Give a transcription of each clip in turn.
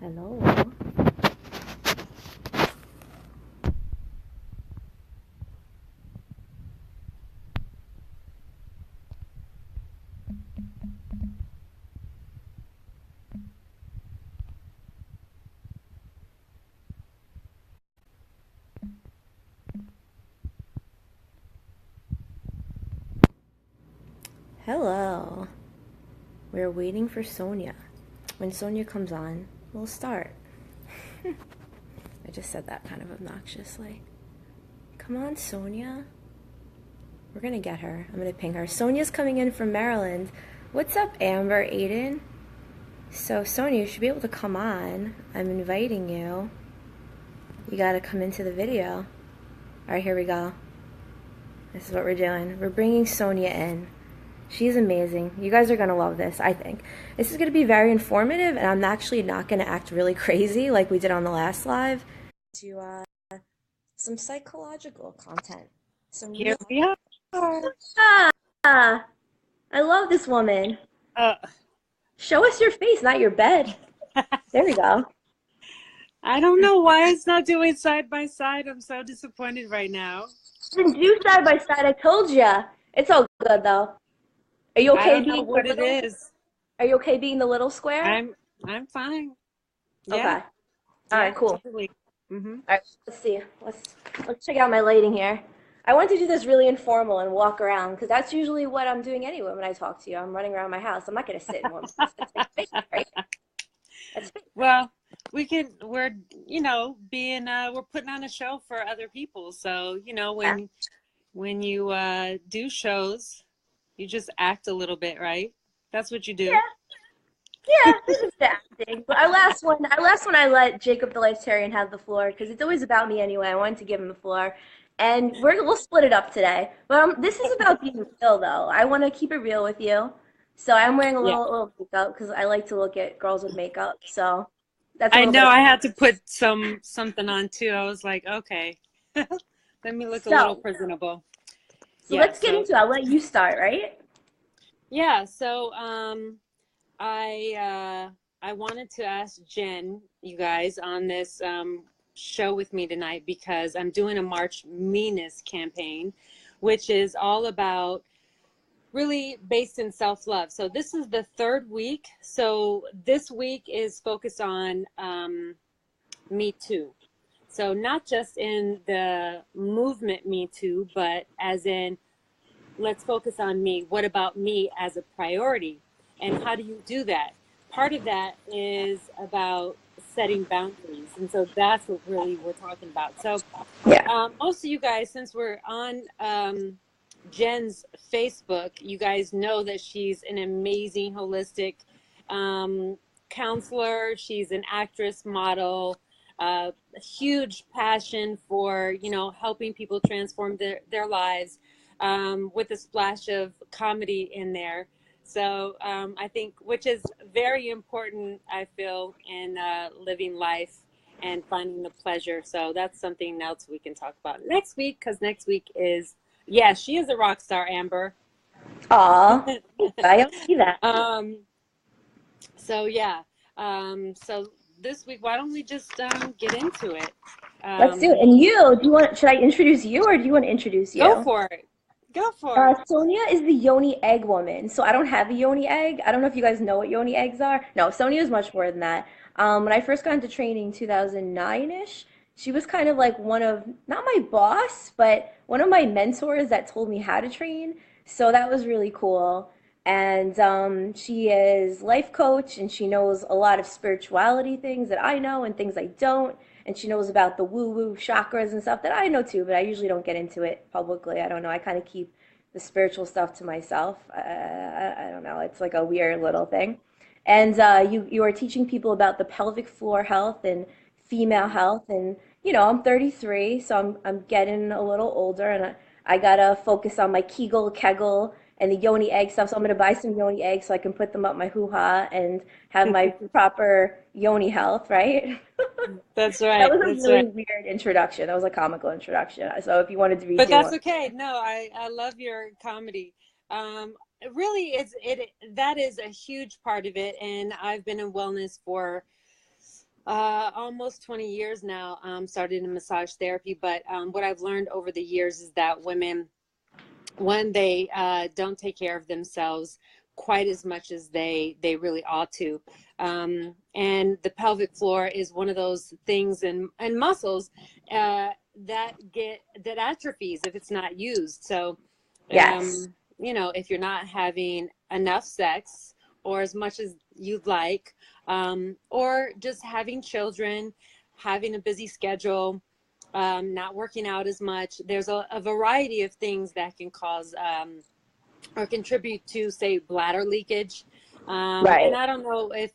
Hello. Hello. We're waiting for Sonya. When Sonya comes on, we'll start. I just said that kind of obnoxiously. Come on, Sonya. We're gonna get her. I'm gonna ping her. Sonya's coming in from Maryland. What's up, Amber, Aiden? So, Sonya, you should be able to come on. I'm inviting you. You gotta come into the video. Alright, here we go. This is what we're doing. We're bringing Sonya in. She's amazing. You guys are going to love this, I think. This is going to be very informative, and I'm actually not going to act really crazy like we did on the last live. To some psychological content. Some Here we are. Ah, I love this woman. Show us your face, not your bed. There we go. I don't know why it's not doing side by side. I'm so disappointed right now. Didn't do side by side. I told ya. It's all good though. Are you okay I don't know being what it is. Are you okay being the little square? I'm fine. Okay. Yeah. All right, cool. Totally. Mm-hmm. All right, let's see. Let's check out my lighting here. I want to do this really informal and walk around because that's usually what I'm doing anyway when I talk to you. I'm running around my house. I'm not going to sit in one place. That's fake, right? That's fake. Well, we're we're putting on a show for other people. So, when you do shows, you just act a little bit, right? That's what you do. Yeah, this is the acting. But our last one, I let Jacob the Lifetarian have the floor because it's always about me anyway. I wanted to give him the floor, and we'll split it up today. But this is about being real, though. I want to keep it real with you. So I'm wearing a Yeah. little makeup because I like to look at girls with makeup. So that's a I little bit know of. I had to put something on too. I was like, okay, let me look a little So presentable. so Yeah. let's get So into it. I'll let you start, right? yeah. So I wanted to ask Jen, you guys, on this show with me tonight because I'm doing a March Meanness campaign, which is all about really based in self-love. So this is the third week. So this week is focused on Me Too. So not just in the movement Me Too, but as in, let's focus on me. What about me as a priority? And how do you do that? Part of that is about setting boundaries. And so that's what really we're talking about. So Yeah. most of you guys, since we're on Jen's Facebook, you guys know that she's an amazing holistic counselor. She's an actress, model, a huge passion for, helping people transform their lives with a splash of comedy in there. So I think, which is very important, I feel, in living life and finding the pleasure. So that's something else we can talk about next week, because next week is, yeah, she is a rock star, Amber. Aw, I don't see that. So yeah. So this week, why don't we just get into it? Let's do it. And should I introduce you or do you want to introduce Go you? for it. Go for it. Sonia is the Yoni egg woman. So I don't have a Yoni egg. I don't know if you guys know what Yoni eggs are. No, Sonia is much more than that. When I first got into training 2009-ish, she was kind of like one of, not my boss, but one of my mentors that told me how to train. So that was really cool. And she is life coach and she knows a lot of spirituality things that I know and things I don't, and she knows about the woo-woo chakras and stuff that I know too, but I usually don't get into it publicly. I don't know. I kind of keep the spiritual stuff to myself. I don't know. It's like a weird little thing. And you are teaching people about the pelvic floor health and female health. And I'm 33, so I'm getting a little older, and I gotta focus on my Kegel, and the Yoni egg stuff. So I'm gonna buy some Yoni eggs so I can put them up my hoo-ha and have my proper Yoni health, right? That's That right. was a That's really right. weird introduction. That was a comical introduction. So if you wanted to But redo that's one. okay. No, I love your comedy. Really, that is a huge part of it, and I've been in wellness for Almost 20 years now, started in massage therapy. But what I've learned over the years is that women, when they don't take care of themselves quite as much as they really ought to, and the pelvic floor is one of those things, and muscles that atrophies if it's not used. So, Yes. if you're not having enough sex or as much as you'd like, or just having children, having a busy schedule, not working out as much. There's a variety of things that can cause or contribute to, say, bladder leakage. And Right. I don't know if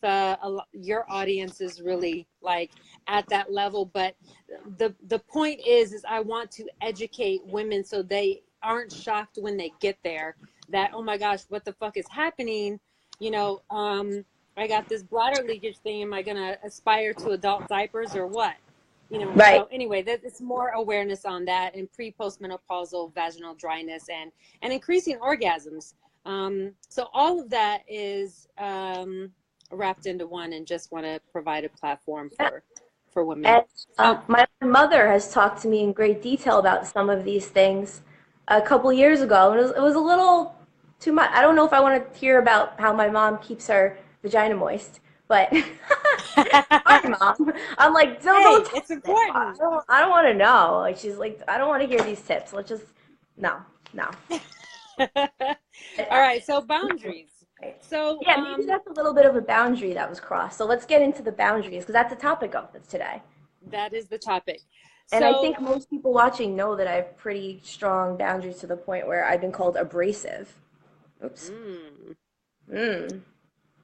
your audience is really like at that level, but the point is I want to educate women so they aren't shocked when they get there that, oh my gosh, what the fuck is happening? You know, I got this bladder leakage thing. Am I going to aspire to adult diapers or what? Right. So anyway, that it's more awareness on that, and postmenopausal vaginal dryness, and increasing orgasms. So all of that is wrapped into one, and just want to provide a platform Yeah. for women. And So my mother has talked to me in great detail about some of these things a couple years ago, and it was a little too much. I don't know if I want to hear about how my mom keeps her vagina moist, but sorry, mom. I'm like, don't hey, tell it's me. important. I don't want to know. Like she's like, I don't want to hear these tips. Let's just no, no. All right, so boundaries. Right. So Yeah, maybe that's a little bit of a boundary that was crossed. So let's get into the boundaries because that's the topic of this today. that is the topic. And I So think most people watching know that I have pretty strong boundaries to the point where I've been called abrasive. Oops. mm, Mm.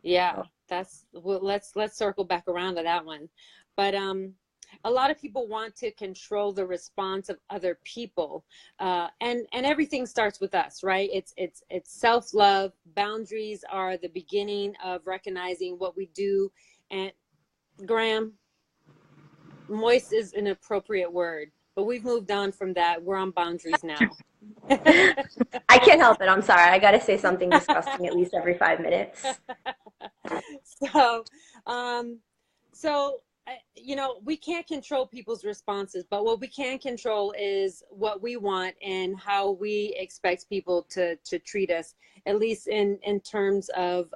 yeah, Oh, that's well, let's circle back around to that one. But a lot of people want to control the response of other people, and everything starts with us, right? It's self-love. Boundaries are the beginning of recognizing what we do. And Graham, moist is an appropriate word, but we've moved on from that. We're on boundaries now. I can't help it. I'm sorry. I got to say something disgusting at least every 5 minutes. So, um, so we can't control people's responses, but what we can control is what we want and how we expect people to treat us, at least in terms of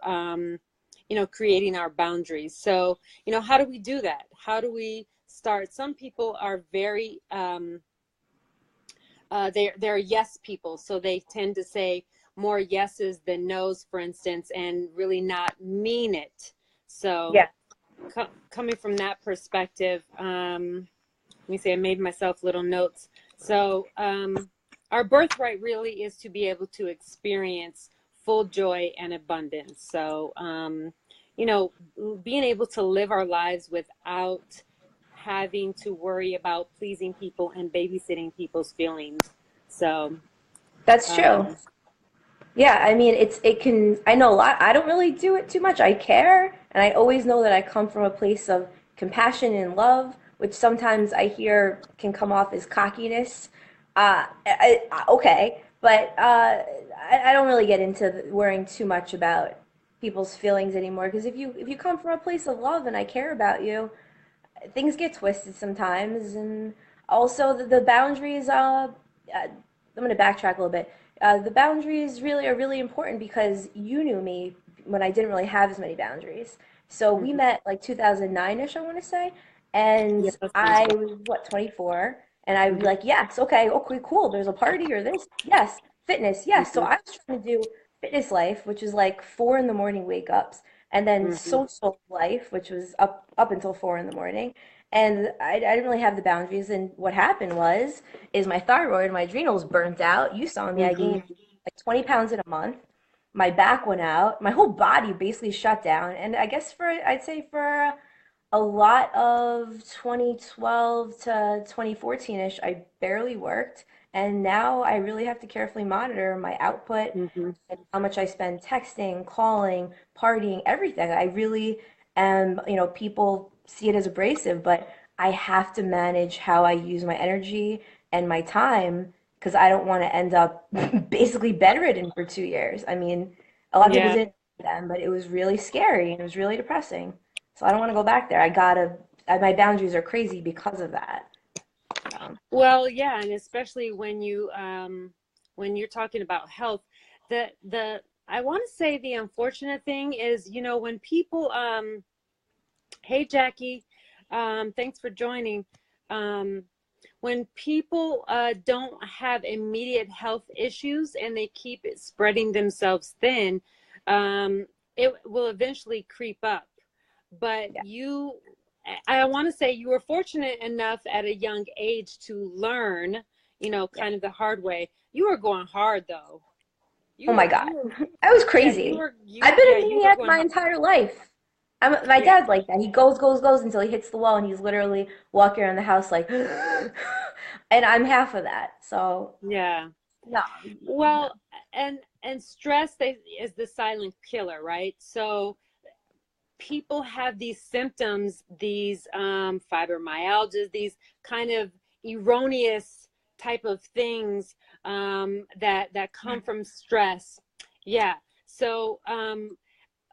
creating our boundaries. So, how do we do that? How do we start? Some people are very they're yes people, so they tend to say more yeses than nos, for instance, and really not mean it. So Yeah, coming from that perspective, let me see, I made myself little notes. So our birthright really is to be able to experience full joy and abundance. So you know being able to live our lives without having to worry about pleasing people and babysitting people's feelings. So that's true. um, Yeah, I mean, it can. I know a lot. I don't really do it too much. I care, and I always know that I come from a place of compassion and love, which sometimes I hear can come off as cockiness. Okay, but I don't really get into worrying too much about people's feelings anymore. Because if you come from a place of love and I care about you, things get twisted sometimes, and also the boundaries. I'm going to backtrack a little bit. The boundaries really are really important because you knew me when I didn't really have as many boundaries. So we mhm. met like 2009ish, I want to say, Yeah, and that sounds I right. was what 24, and I'd be Hmm. like, yes, okay, cool. There's a party or this, yes, fitness, yes. So Hmm. I was trying to do fitness life, which is like 4 in the morning wake ups, and then Hmm. social life, which was up until 4 in the morning. And I didn't really have the boundaries. And what happened was, is my thyroid and my adrenals burnt out. You saw me. I Hmm. gained like 20 pounds in a month. My back went out. My whole body basically shut down. And I guess I'd say for a lot of 2012 to 2014ish, I barely worked. And now I really have to carefully monitor my output Hmm. and how much I spend texting, calling, partying, everything. I really am, people see it as abrasive, but I have to manage how I use my energy and my time because I don't want to end up basically bedridden for 2 years. I mean, a lot of people Yeah. didn't then, but it was really scary and it was really depressing. So I don't want to go back there. I gotta. my boundaries are crazy because of that. So, Well, yeah, and especially when you're talking about health, the I want to say the unfortunate thing is, you know, when people hey Jackie, thanks for joining. Um, when people don't have immediate health issues and they keep it spreading themselves thin, it will eventually creep up. But yeah. I want to say you were fortunate enough at a young age to learn, you know, Yeah. kind of the hard way. You were going hard though. Oh my God. You were, That was yeah, crazy. I've been yeah, a you were maniac going my hard. entire life. My Yeah, dad's like that. He goes until he hits the wall and he's literally walking around the house like, and I'm half of that. So, yeah. no, no. Well, and stress is the silent killer, right? So people have these symptoms, these fibromyalgia, these kind of erroneous type of things that come from stress. Yeah. So,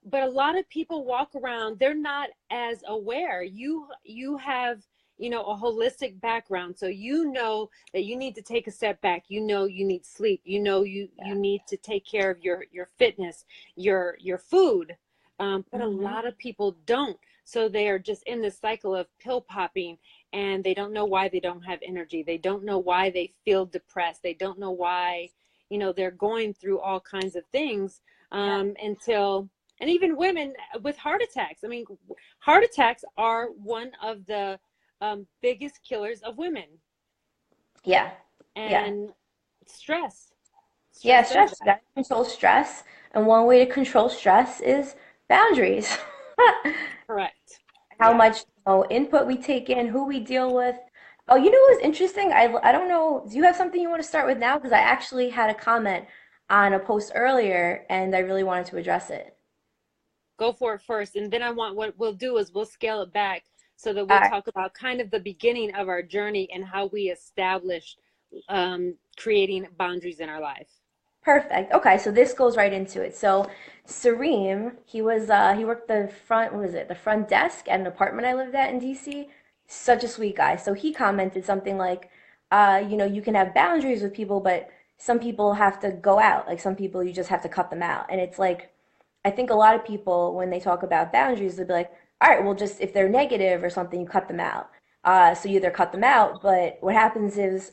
but a lot of people walk around, they're not as aware. You have, you know, a holistic background, so you know that you need to take a step back. You know you need sleep. You know you need to take care of your fitness, your food. But a Hmm. lot of people don't. So they are just in this cycle of pill popping, and they don't know why they don't have energy. They don't know why they feel depressed. They don't know why, you know, they're going through all kinds of things Yeah. until, and even women with heart attacks. I mean, heart attacks are one of the biggest killers of women, Yeah. Yeah. and stress. Yeah, Stress does stress. You that. gotta control stress. And one way to control stress is boundaries. Correct. How Yeah. much, input we take in, who we deal with. Oh, you know what's interesting? I don't know. Do you have something you want to start with now? Because I actually had a comment on a post earlier and I really wanted to address it. Go for it first, and then I want, what we'll do is we'll scale it back so that we'll All right, talk about kind of the beginning of our journey and how we established creating boundaries in our life. perfect. Okay, so this goes right into it. So Sareem, he worked the front, what was it? The front desk at an apartment I lived at in DC. Such a sweet guy. So he commented something like, you can have boundaries with people, but some people have to go out. Like some people you just have to cut them out. And it's like I think a lot of people, when they talk about boundaries, they'll be like, all right, well, just if they're negative or something, you cut them out. So you either cut them out, but what happens is,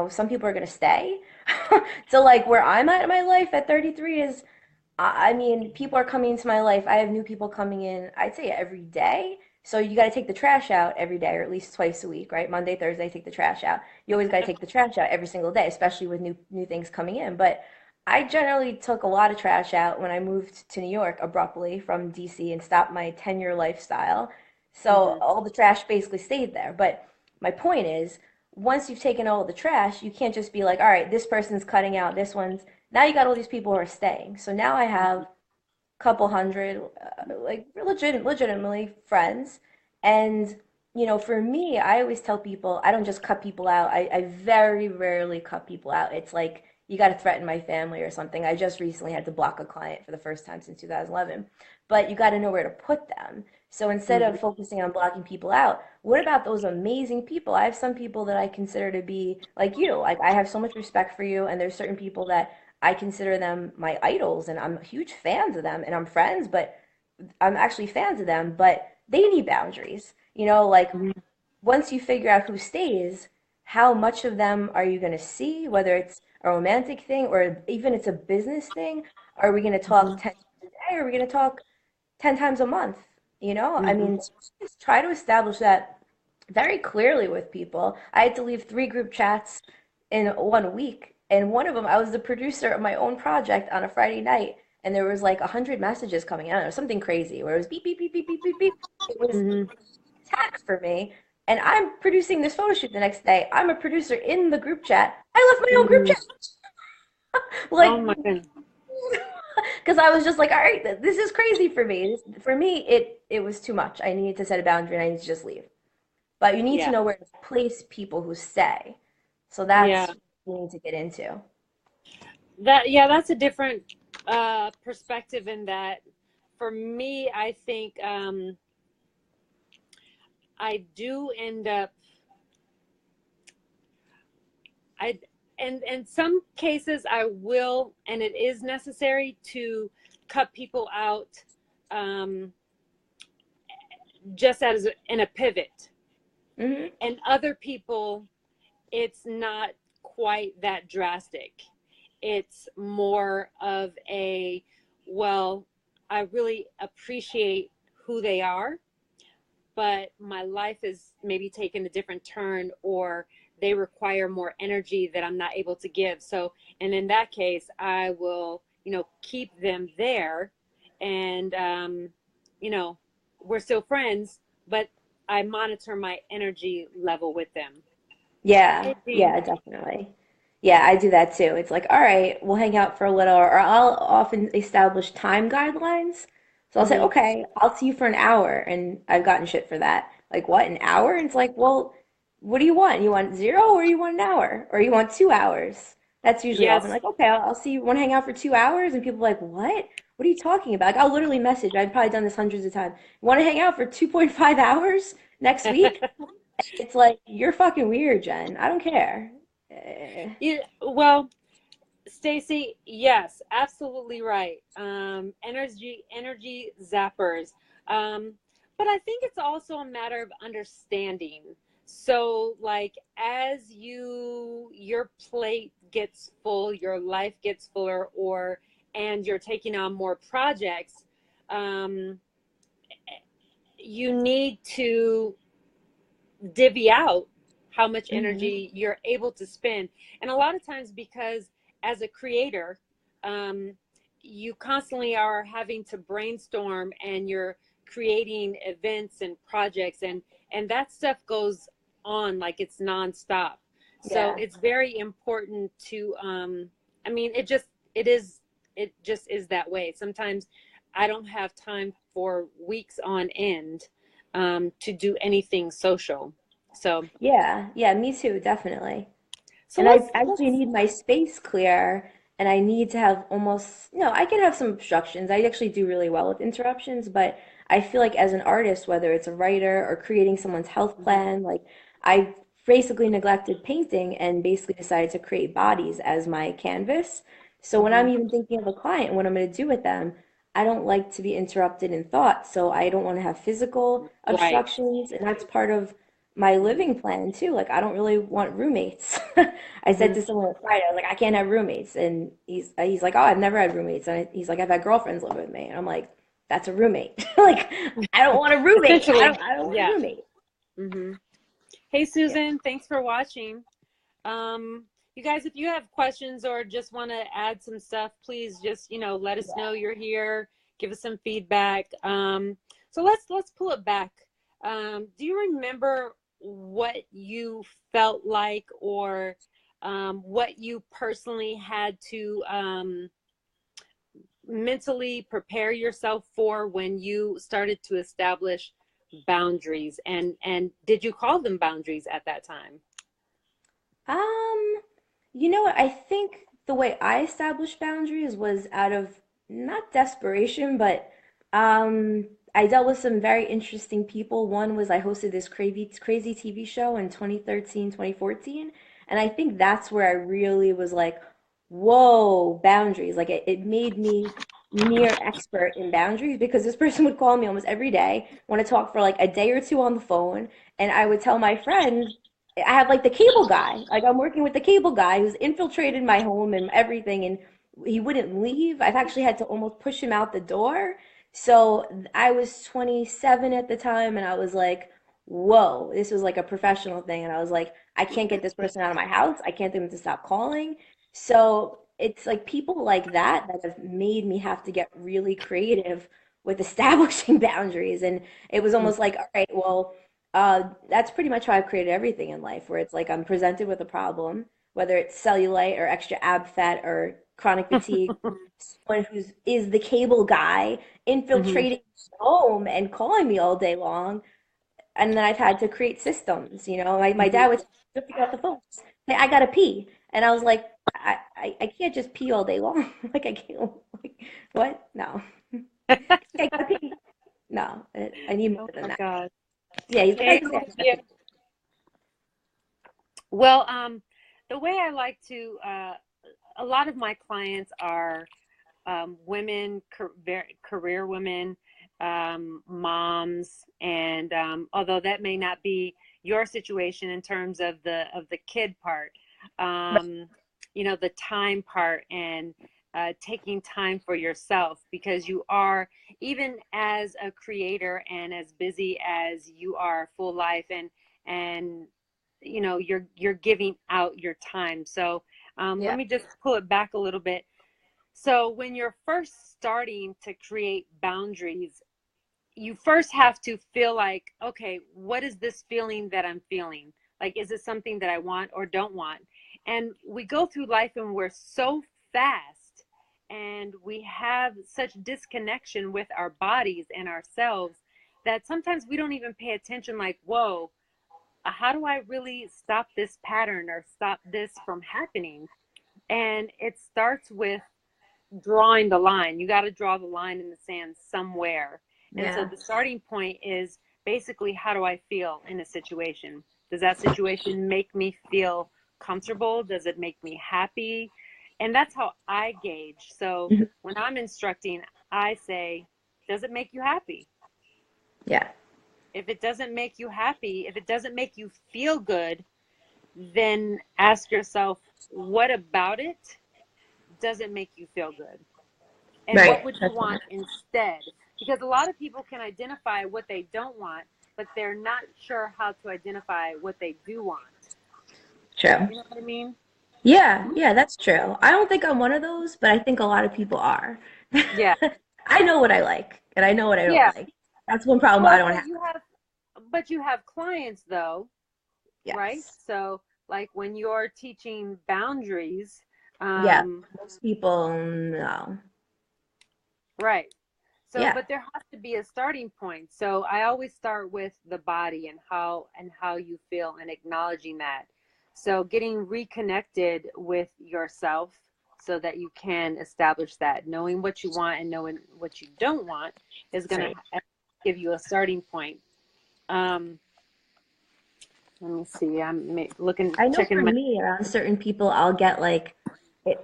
some people are going to stay. So, like, where I'm at in my life at 33 is, I mean, people are coming into my life. I have new people coming in, I'd say every day. So you got to take the trash out every day, or at least twice a week, right? Monday, Thursday, take the trash out. You always got to take the trash out every single day, especially with new things coming in. But I generally took a lot of trash out when I moved to New York abruptly from DC and stopped my 10-year lifestyle. So Mm-hmm. all the trash basically stayed there. But my point is, once you've taken all the trash, you can't just be like, all right, this person's cutting out, this one's now you got all these people who are staying. So now I have a couple hundred, like legitimately friends. And, for me, I always tell people I don't just cut people out. I very rarely cut people out. It's like you got to threaten my family or something. I just recently had to block a client for the first time since 2011. But you got to know where to put them. So instead Mm-hmm. of focusing on blocking people out, what about those amazing people? I have some people that I consider to be like you. Like I have so much respect for you, and there's certain people that I consider them my idols and I'm huge fans of them and I'm friends, but I'm actually fans of them, but they need boundaries. Like once you figure out who stays, how much of them are you going to see, whether it's a romantic thing or even it's a business thing? Are we going to talk Mm-hmm. 10 times a day? Or are we going to talk 10 times a month? I Mm-hmm. mean, just try to establish that very clearly with people. I had to leave 3 group chats in 1 week, and one of them, I was the producer of my own project on a Friday night, and there was like 100 messages coming in. I don't know, something crazy where it was beep beep beep beep beep beep beep. It was Mm-hmm. tax for me, and I'm producing this photo shoot the next day. I'm a producer in the group chat. I left my own group Mm-hmm. chat, Oh like, my goodness. because I was just like, all right, this is crazy for me. For me, it was too much. I needed to set a boundary, and I need to just leave. But you need to Yeah. know where to place people who stay. So that's Yeah. what you need to get into. Yeah, that's a different perspective in that. For me, I think I do end up, I, and in some cases I will, and it is necessary to cut people out, um, just as in a pivot. Hmm. And other people, it's not quite that drastic. It's more of a, well, I really appreciate who they are, but my life is maybe taking a different turn, or they require more energy that I'm not able to give. So, and in that case, I will, keep them there, and, we're still friends, but I monitor my energy level with them. Yeah, Hey, Jean. yeah, definitely. Yeah, I do that too. It's like, all right, we'll hang out for a little, or I'll often establish time guidelines. So I'll say, Hmm. okay, I'll see you for an hour, and I've gotten shit for that. Like, what, an hour? And it's like, well, what do you want? You want zero, or you want an hour, or you want 2 hours? That's usually often Yes. like, okay, I'll see you. Want to hang out for 2 hours? And people are like, what? What are you talking about? Like, I'll literally message. I've probably done this hundreds of times. Want to hang out for 2.5 hours next week? It's like, you're fucking weird, Jen. I don't care. Yeah, well, Stacy, yes, absolutely right. Energy zappers. Um, but I think it's also a matter of understanding. So, like, as your plate gets full, your life gets fuller, and you're taking on more projects, um, you need to divvy out how much Hmm. energy you're able to spend. And a lot of times, because as a creator, um, you constantly are having to brainstorm, and you're creating events and projects, and that stuff goes on like it's nonstop. So Yeah. it's very important to, I mean, it just is that way. Sometimes I don't have time for weeks on end, to do anything social. So, Yeah. Yeah, me too, definitely. so And I actually let's, need my space clear, and I need to have almost, I can have some obstructions. I actually do really well with interruptions, but I feel like as an artist, whether it's a writer or creating someone's health Mhm. plan, like I basically neglected painting and basically decided to create bodies as my canvas. So when I'm Mhm. even thinking of a client, what I'm going to do with them, I don't like to be interrupted in thought. So I don't want to have physical Right. obstructions, and that's part of my Mhm. living plan too. Like I don't really want roommates. I said Mhm. to someone on Friday, I was like, I can't have roommates, and he's like, oh, I've never had roommates, and he's like, I've had girlfriends live with me, and I'm like, that's a roommate. Like I don't want a roommate. Essentially, I don't want a yeah. roommate. Mhm. Hey, Yeah, Susan, thanks for watching. You guys, if you have questions or just want to add some stuff, please just, let us know yeah. you're here. Give us some feedback. So let's pull it back. Do you remember what you felt like, or what you personally had to, mentally prepare yourself for when you started to establish boundaries, and did you call them boundaries at that time? Um, you know what? I think the way I established boundaries was out of not desperation, but I dealt with some very interesting people. One was I hosted this crazy TV show in 2013, 2014, and I think that's where I really was like, whoa, boundaries. Like it made me near expert in boundaries because this person would call me almost every day, want to talk for like a day or two on the phone, and I would tell my friends I have like the cable guy. Like I'm working with the cable guy who's infiltrated my home and everything, and he wouldn't leave. I've actually had to almost push him out the door. So I was 27 at the time, and I was like, whoa, this was like a professional thing. And I was like, I can't get this person out of my house. I can't get them to stop calling. So it's like people like that have made me have to get really creative with establishing boundaries. And it was almost like, all right, well, that's pretty much how I've created everything in life, where it's like I'm presented with a problem, whether it's cellulite or extra ab fat or chronic fatigue, someone who's is the cable guy Mhm. infiltrating my home and calling me all day long, and then I've had to create systems. My dad Mhm. would just pick up the phone, say, "I gotta pee," and I was like, I can't just pee all day long. Like I can't. Like, what? No, I gotta pee. No, I need more Oh than my that. God. Yeah, he's like, I Hey, just got Olivia. Well, the way I like to, a lot of my clients are women, career women, moms, and although that may not be your situation in terms of the kid part, um, you know, the time part and taking time for yourself because you are, even as a creator and as busy as you are, full life, and you know you're giving out your time. So let yeah, me just pull it back a little bit. So when you're first starting to create boundaries, you first have to feel like, okay, what is this feeling that I'm feeling? Like, is it something that I want or don't want? And we go through life and we're so fast and we have such disconnection with our bodies and ourselves that sometimes we don't even pay attention, like, whoa, how do I really stop this pattern or stop this from happening? And it starts with drawing the line. You got to draw the line in the sand somewhere. And so yeah, the starting point is basically, how do I feel in a situation? Does that situation make me feel comfortable? Does it make me happy? And that's how I gauge. So mhm, when I'm instructing, I say, does it make you happy? yeah, If it doesn't make you happy, if it doesn't make you feel good, then ask yourself, what about it doesn't make you feel good? And what right. would you want instead? Because a lot of people can identify what they don't want, but they're not sure how to identify what they do want. True. You know what I mean? Yeah, yeah, that's true. I don't think I'm one of those, but I think a lot of people are. Yeah. I know what I like, and I know what I don't Yeah. like. That's one problem I Well, don't have. but you have clients though, right? Yes. So like when you're teaching boundaries, Yeah, um, most people, no. right. So, Yeah, but there has to be a starting point. So I always start with the body and how you feel and acknowledging that. So getting reconnected with yourself so that you can establish that. Knowing what you want and knowing what you don't want is going to right. give you a starting point. Um, Let me see. Looking, I know checking for my. me, around certain people, I'll get like,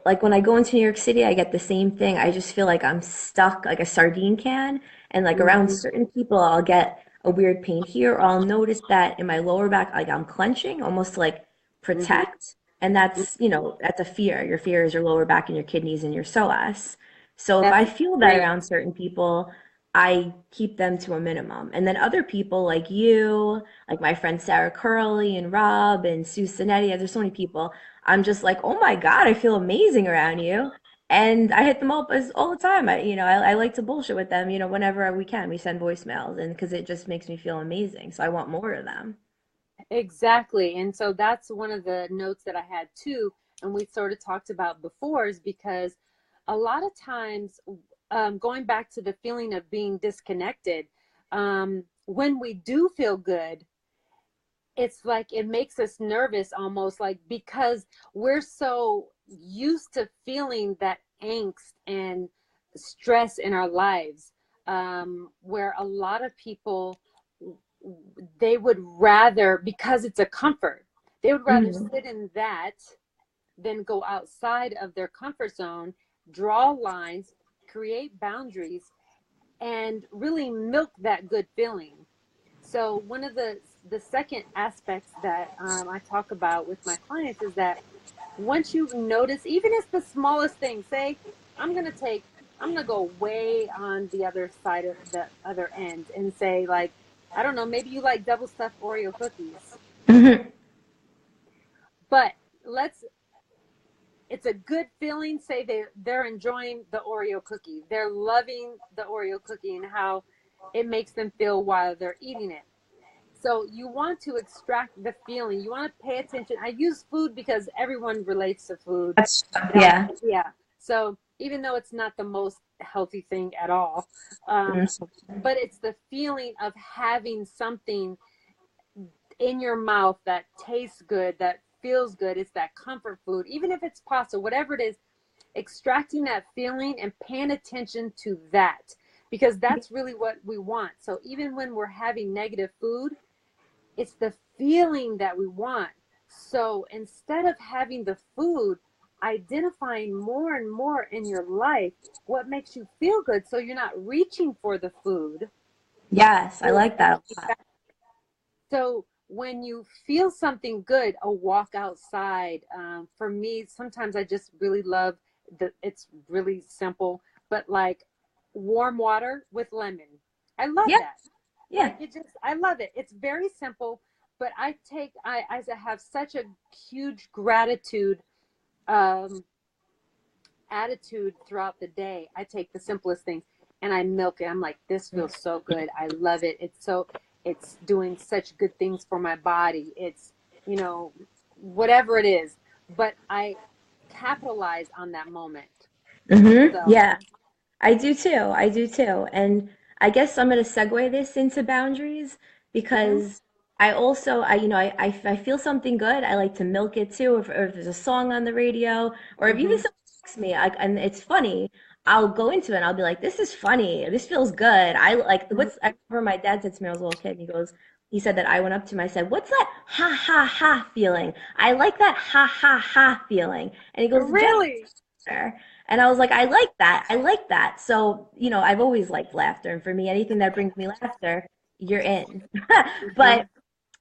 like when I go into New York City, I get the same thing. I just feel like I'm stuck like a sardine can. And like around Mhm, certain people, I'll get a weird pain here, or I'll notice that in my lower back, like I'm clenching, almost to like mhm, protect. And that's, that's a fear. Your fear is your lower back and your kidneys and your psoas. So if I that's feel that great. around certain people, I keep them to a minimum. And then other people like you, like my friends Sarah Curley and Rob and Sue Sinetti, there's so many people. I'm just like, oh my God, I feel amazing around you. And I hit them up as all the time. I like to bullshit with them, whenever we can. We send voicemails and because it just makes me feel amazing. So I want more of them. Exactly. And so that's one of the notes that I had too, and we sort of talked about before, is because a lot of times, going back to the feeling of being disconnected, when we do feel good, it's like it makes us nervous almost, like because we're so used to feeling that angst and stress in our lives, where a lot of people, they would rather, because it's a comfort, they would rather Hmm. sit in that than go outside of their comfort zone, draw lines, create boundaries, and really milk that good feeling. So one of the second aspects that I talk about with my clients is that once you notice, even if it's the smallest thing, say, I'm gonna take, I'm gonna go way on the other side of the other end and say, like, I don't know, maybe you like double stuffed Oreo cookies, Hmm. but let's, it's a good feeling. Say they're enjoying the Oreo cookie, they're loving the Oreo cookie and how it makes them feel while they're eating it. So you want to extract the feeling. You want to pay attention. I use food because everyone relates to food. That's, It all, yeah. yeah. So even though it's not the most healthy thing at all, Mm. but it's the feeling of having something in your mouth that tastes good, that feels good. It's that comfort food, even if it's pasta, whatever it is, extracting that feeling and paying attention to that. because that's really what we want. So even when we're having negative food, it's the feeling that we want. So instead of having the food, identifying more and more in your life what makes you feel good, so you're not reaching for the food. Yes, I like that a lot. So when you feel something good, a walk outside, for me, sometimes I just really love it's really simple, but like warm water with lemon. I love Yeah, that. yeah. Like I love it. It's very simple, but I have such a huge gratitude, um, attitude throughout the day. I take the simplest things and I milk it. I'm like, this feels so good. I love it. It's doing such good things for my body. It's, you know, whatever it is, but I capitalize on that moment. So, Yeah. I do too. I do too. And I guess I'm going to segue this into boundaries mhm, because I also, if I feel something good, I like to milk it too. If there's a song on the radio or if even mhm, someone texts me, and it's funny, I'll go into it and I'll be like, this is funny. This feels good. mhm. I remember my dad said to me, I was a little kid, and he said that I went up to him, I said, what's that ha ha ha feeling? I like that ha ha ha feeling. And he goes, Jen, Really? and I was like, I like that. I like that. So, I've always liked laughter. And for me, anything that brings me laughter, you're in. But Mhm,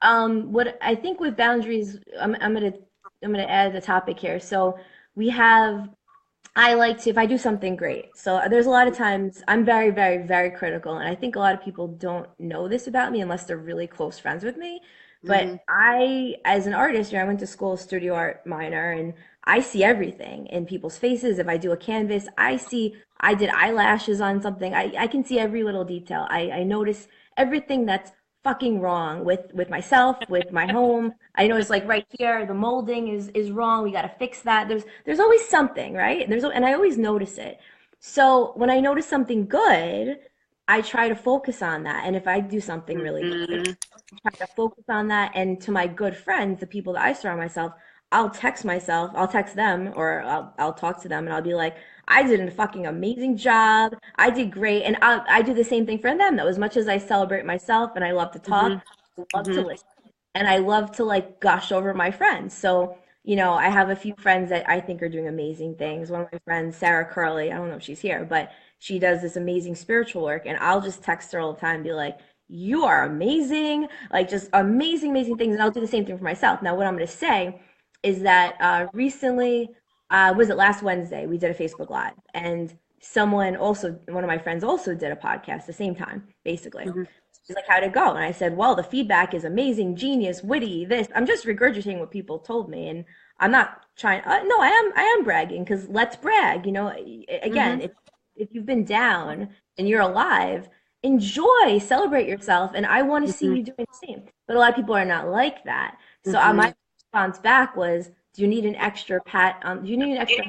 what I think with boundaries, I'm gonna add a topic here. So we have I like to, if I do something great. So there's a lot of times I'm very, very, very critical. And I think a lot of people don't know this about me unless they're really close friends with me. mhm, But as an artist, I went to school, studio art minor, and I see everything in people's faces. If I do a canvas, I did eyelashes on something. I can see every little detail. I notice everything that's fucking wrong with myself, with my home. I notice like right here, the molding is wrong. We got to fix that. There's always something, right? And I always notice it. So when I notice something good, I try to focus on that. And if I do something really good, mhm, try to focus on that. And to my good friends, the people that I surround myself, I'll text them or I'll talk to them and I'll be like, I did a fucking amazing job. I did great. And I do the same thing for them though. As much as I celebrate myself and I love to mhm, talk, I love to mhm, listen. And I love to like gush over my friends. So, I have a few friends that I think are doing amazing things. One of my friends, Sarah Curley, I don't know if she's here, but she does this amazing spiritual work. And I'll just text her all the time and be like, you are amazing, like just amazing, amazing things. And I'll do the same thing for myself. Now, what I'm going to say is that recently, was it last Wednesday? We did a Facebook Live, and one of my friends also did a podcast the same time, basically. mhm, She's like, how'd it go? And I said, well, the feedback is amazing, genius, witty, this. I'm just regurgitating what people told me. And I'm not trying, no, I am bragging because let's brag. Again, mhm, if you've been down and you're alive, enjoy, celebrate yourself. And I want to see mhm, you doing the same. But a lot of people are not like that. So my mhm, response back was, do you need an extra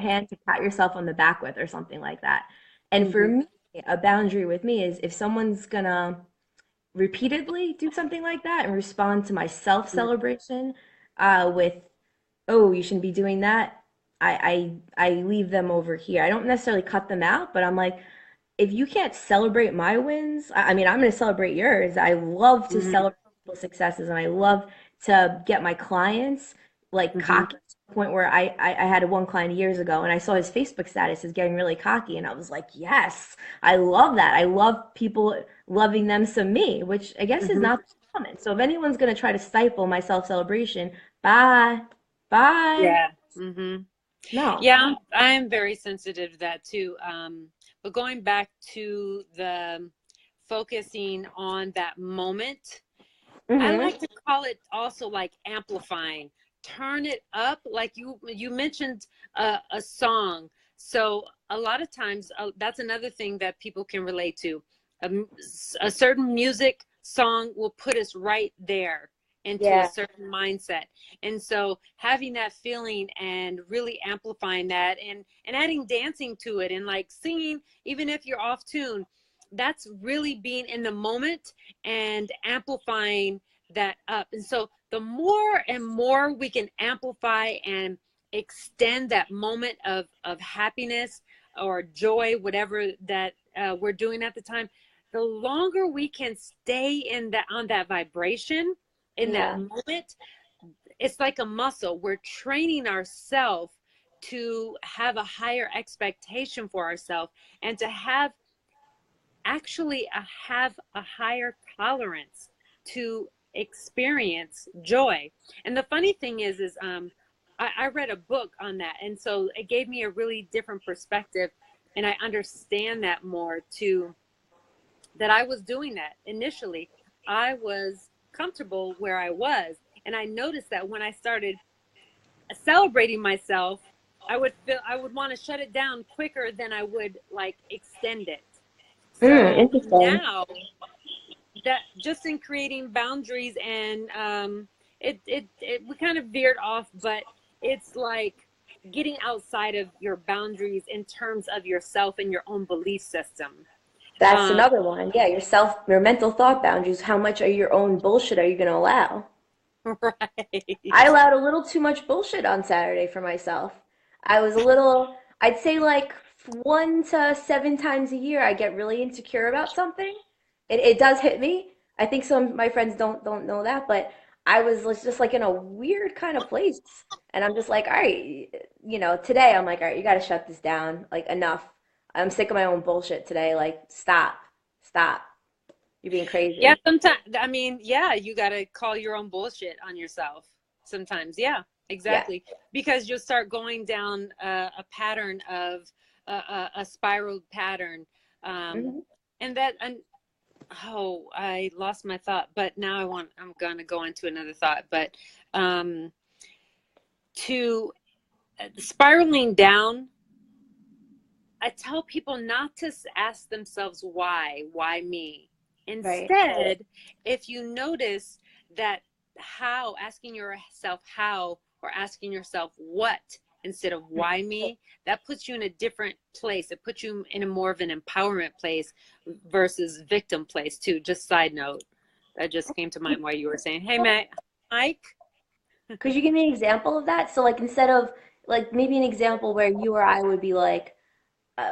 hand to pat yourself on the back with or something like that? And for mhm, me, a boundary with me is if someone's gonna repeatedly do something like that and respond to my self mhm, celebration with, "Oh, you shouldn't be doing that." I leave them over here. I don't necessarily cut them out, but I'm like, if you can't celebrate my wins, I mean, I'm going to celebrate yours. I love to mhm, celebrate people's successes, and I love to get my clients like mhm, cocky to the point where I had one client years ago, and I saw his Facebook status is getting really cocky, and I was like, yes, I love that. I love people loving them some me, which I guess is mhm. not common. So if anyone's going to try to stifle my self celebration, bye, bye. Yeah. Mhm. No. Yeah, I'm very sensitive to that too. But going back to the focusing on that moment, I Mm-hmm. like to call it also like amplifying. Turn it up, like you mentioned a song. So a lot of times that's another thing that people can relate to. A certain music song will put us right there into a Yeah. certain mindset. And so having that feeling and really amplifying that and adding dancing to it and like singing, even if you're off tune, that's really being in the moment and amplifying that up. And so the more and more we can amplify and extend that moment of happiness or joy, whatever that we're doing at the time, the longer we can stay in that, on that vibration, in that Yeah. moment, it's like a muscle. We're training ourselves to have a higher expectation for ourselves, and to have actually have a higher tolerance to experience joy. And the funny thing is I read a book on that, and so it gave me a really different perspective, and I understand that more too, that I was doing that initially. I was comfortable where I was, and I noticed that when I started celebrating myself, I would want to shut it down quicker than I would like extend it. So Interesting. now, that just in creating boundaries, and we kind of veered off, but it's like getting outside of your boundaries in terms of yourself and your own belief system. That's um another one. Yeah, your mental thought boundaries. How much of your own bullshit are you going to allow? I right. allowed a little too much bullshit on Saturday for myself. I was a little, I'd say like 1 to 7 times a year, I get really insecure about something. It does hit me. I think some of my friends don't know that, but I was just like in a weird kind of place. And I'm just like, all right, today I'm like, all right, you got to shut this down. Like, enough. I'm sick of my own bullshit today. Like, stop, stop. You're being Yeah, crazy. sometimes, I mean, yeah, you got to call your own bullshit on yourself sometimes. Yeah, Yeah. exactly. Because you'll start going down a pattern of a spiral pattern. Um, Hmm. and that, and oh, I lost my thought, but now I'm going to go into another thought. But um, to spiraling down, I tell people not to ask themselves why me. Right. Instead, if you notice that, how, asking yourself how, or asking yourself what instead of why me, that puts you in a different place. It puts you in a more of an empowerment place versus victim place too. Just side note, that just came to mind while you were saying, hey, Mike. Could you give me an example of that? So, like, instead of, like, maybe an example where you or I would be like,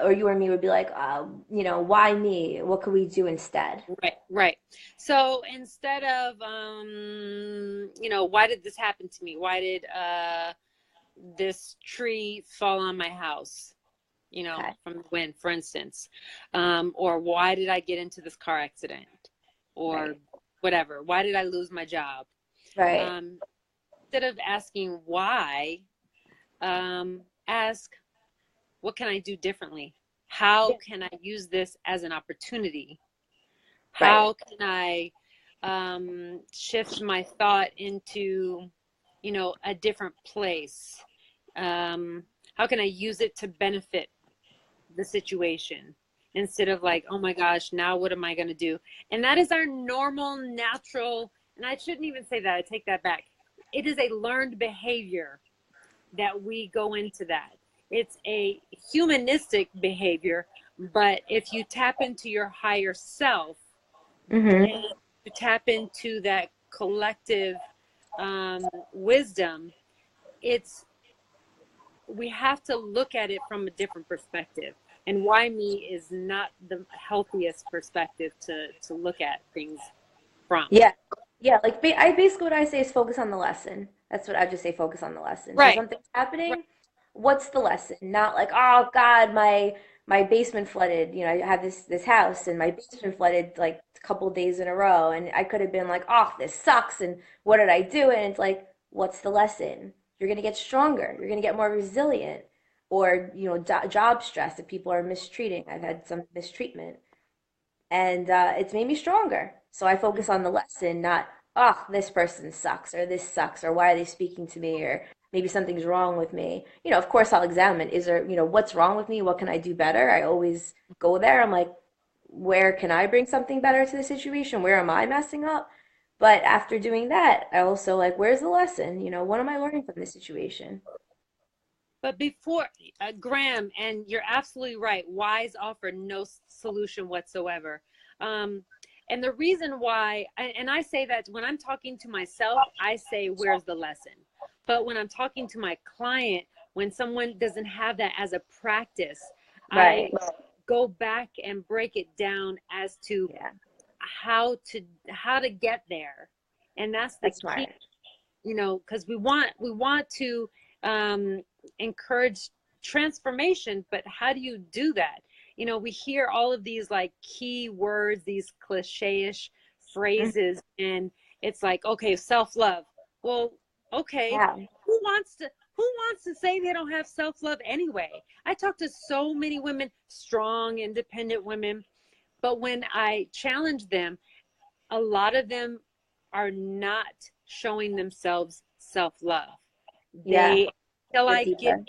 or you or me would be like, why me? What could we do instead? Right, right. So instead of, why did this happen to me? Why did this tree fall on my house? Okay. From the wind, for instance. Or why did I get into this car accident? Or Right. whatever. Why did I lose my job? Right. Um, Instead of asking why, ask, what can I do differently? How Yeah. can I use this as an opportunity? Right. How can I shift my thought into, a different place? How can I use it to benefit the situation instead of like, oh my gosh, now what am I going to do? And that is our normal, natural, and I shouldn't even say that. I take that back. It is a learned behavior that we go into that. It's a humanistic behavior, but if you tap into your higher self, Mm-hmm. and to tap into that collective wisdom, it's we have to look at it from a different perspective. And why me is not the healthiest perspective to look at things from. Yeah. Yeah. Like, basically what I say is focus on the lesson. That's what I just say. Focus on the lesson. So Right. something's Right. happening. What's the lesson? Not like, oh God, my basement flooded. I have this house and my basement flooded like a couple days in a row, and I could have been like, oh, this sucks, and what did I do? And it's like, what's the lesson? You're gonna get stronger. You're gonna get more resilient. Or job stress if people are mistreating. I've had some mistreatment, and it's made me stronger. So I focus on the lesson, not, oh, this person sucks, or this sucks, or why are they speaking to me, or maybe something's wrong with me. Of course, I'll examine, is there, what's wrong with me? What can I do better? I always go there. I'm like, where can I bring something better to the situation? Where am I messing up? But after doing that, I also like, where's the lesson? What am I learning from this situation? But before, Graham, and you're absolutely right, whys offer no solution whatsoever. Um, and the reason why, and I say that when I'm talking to myself, I say, where's the lesson? But when I'm talking to my client, when someone doesn't have that as a practice, I Right. go back and break it down as to Yeah, how to get there. And that's the that's key, smart. you know, because we want to encourage transformation, but how do you do that? You know, we hear all of these like key words, these cliche-ish Mhm. phrases, and it's like, okay, self-love. Well, okay, Yeah, who wants to say they don't have self-love anyway? I talk to so many women, strong, independent women, but when I challenge them, a lot of them are not showing themselves self-love. yeah, They feel dig like it, deeper.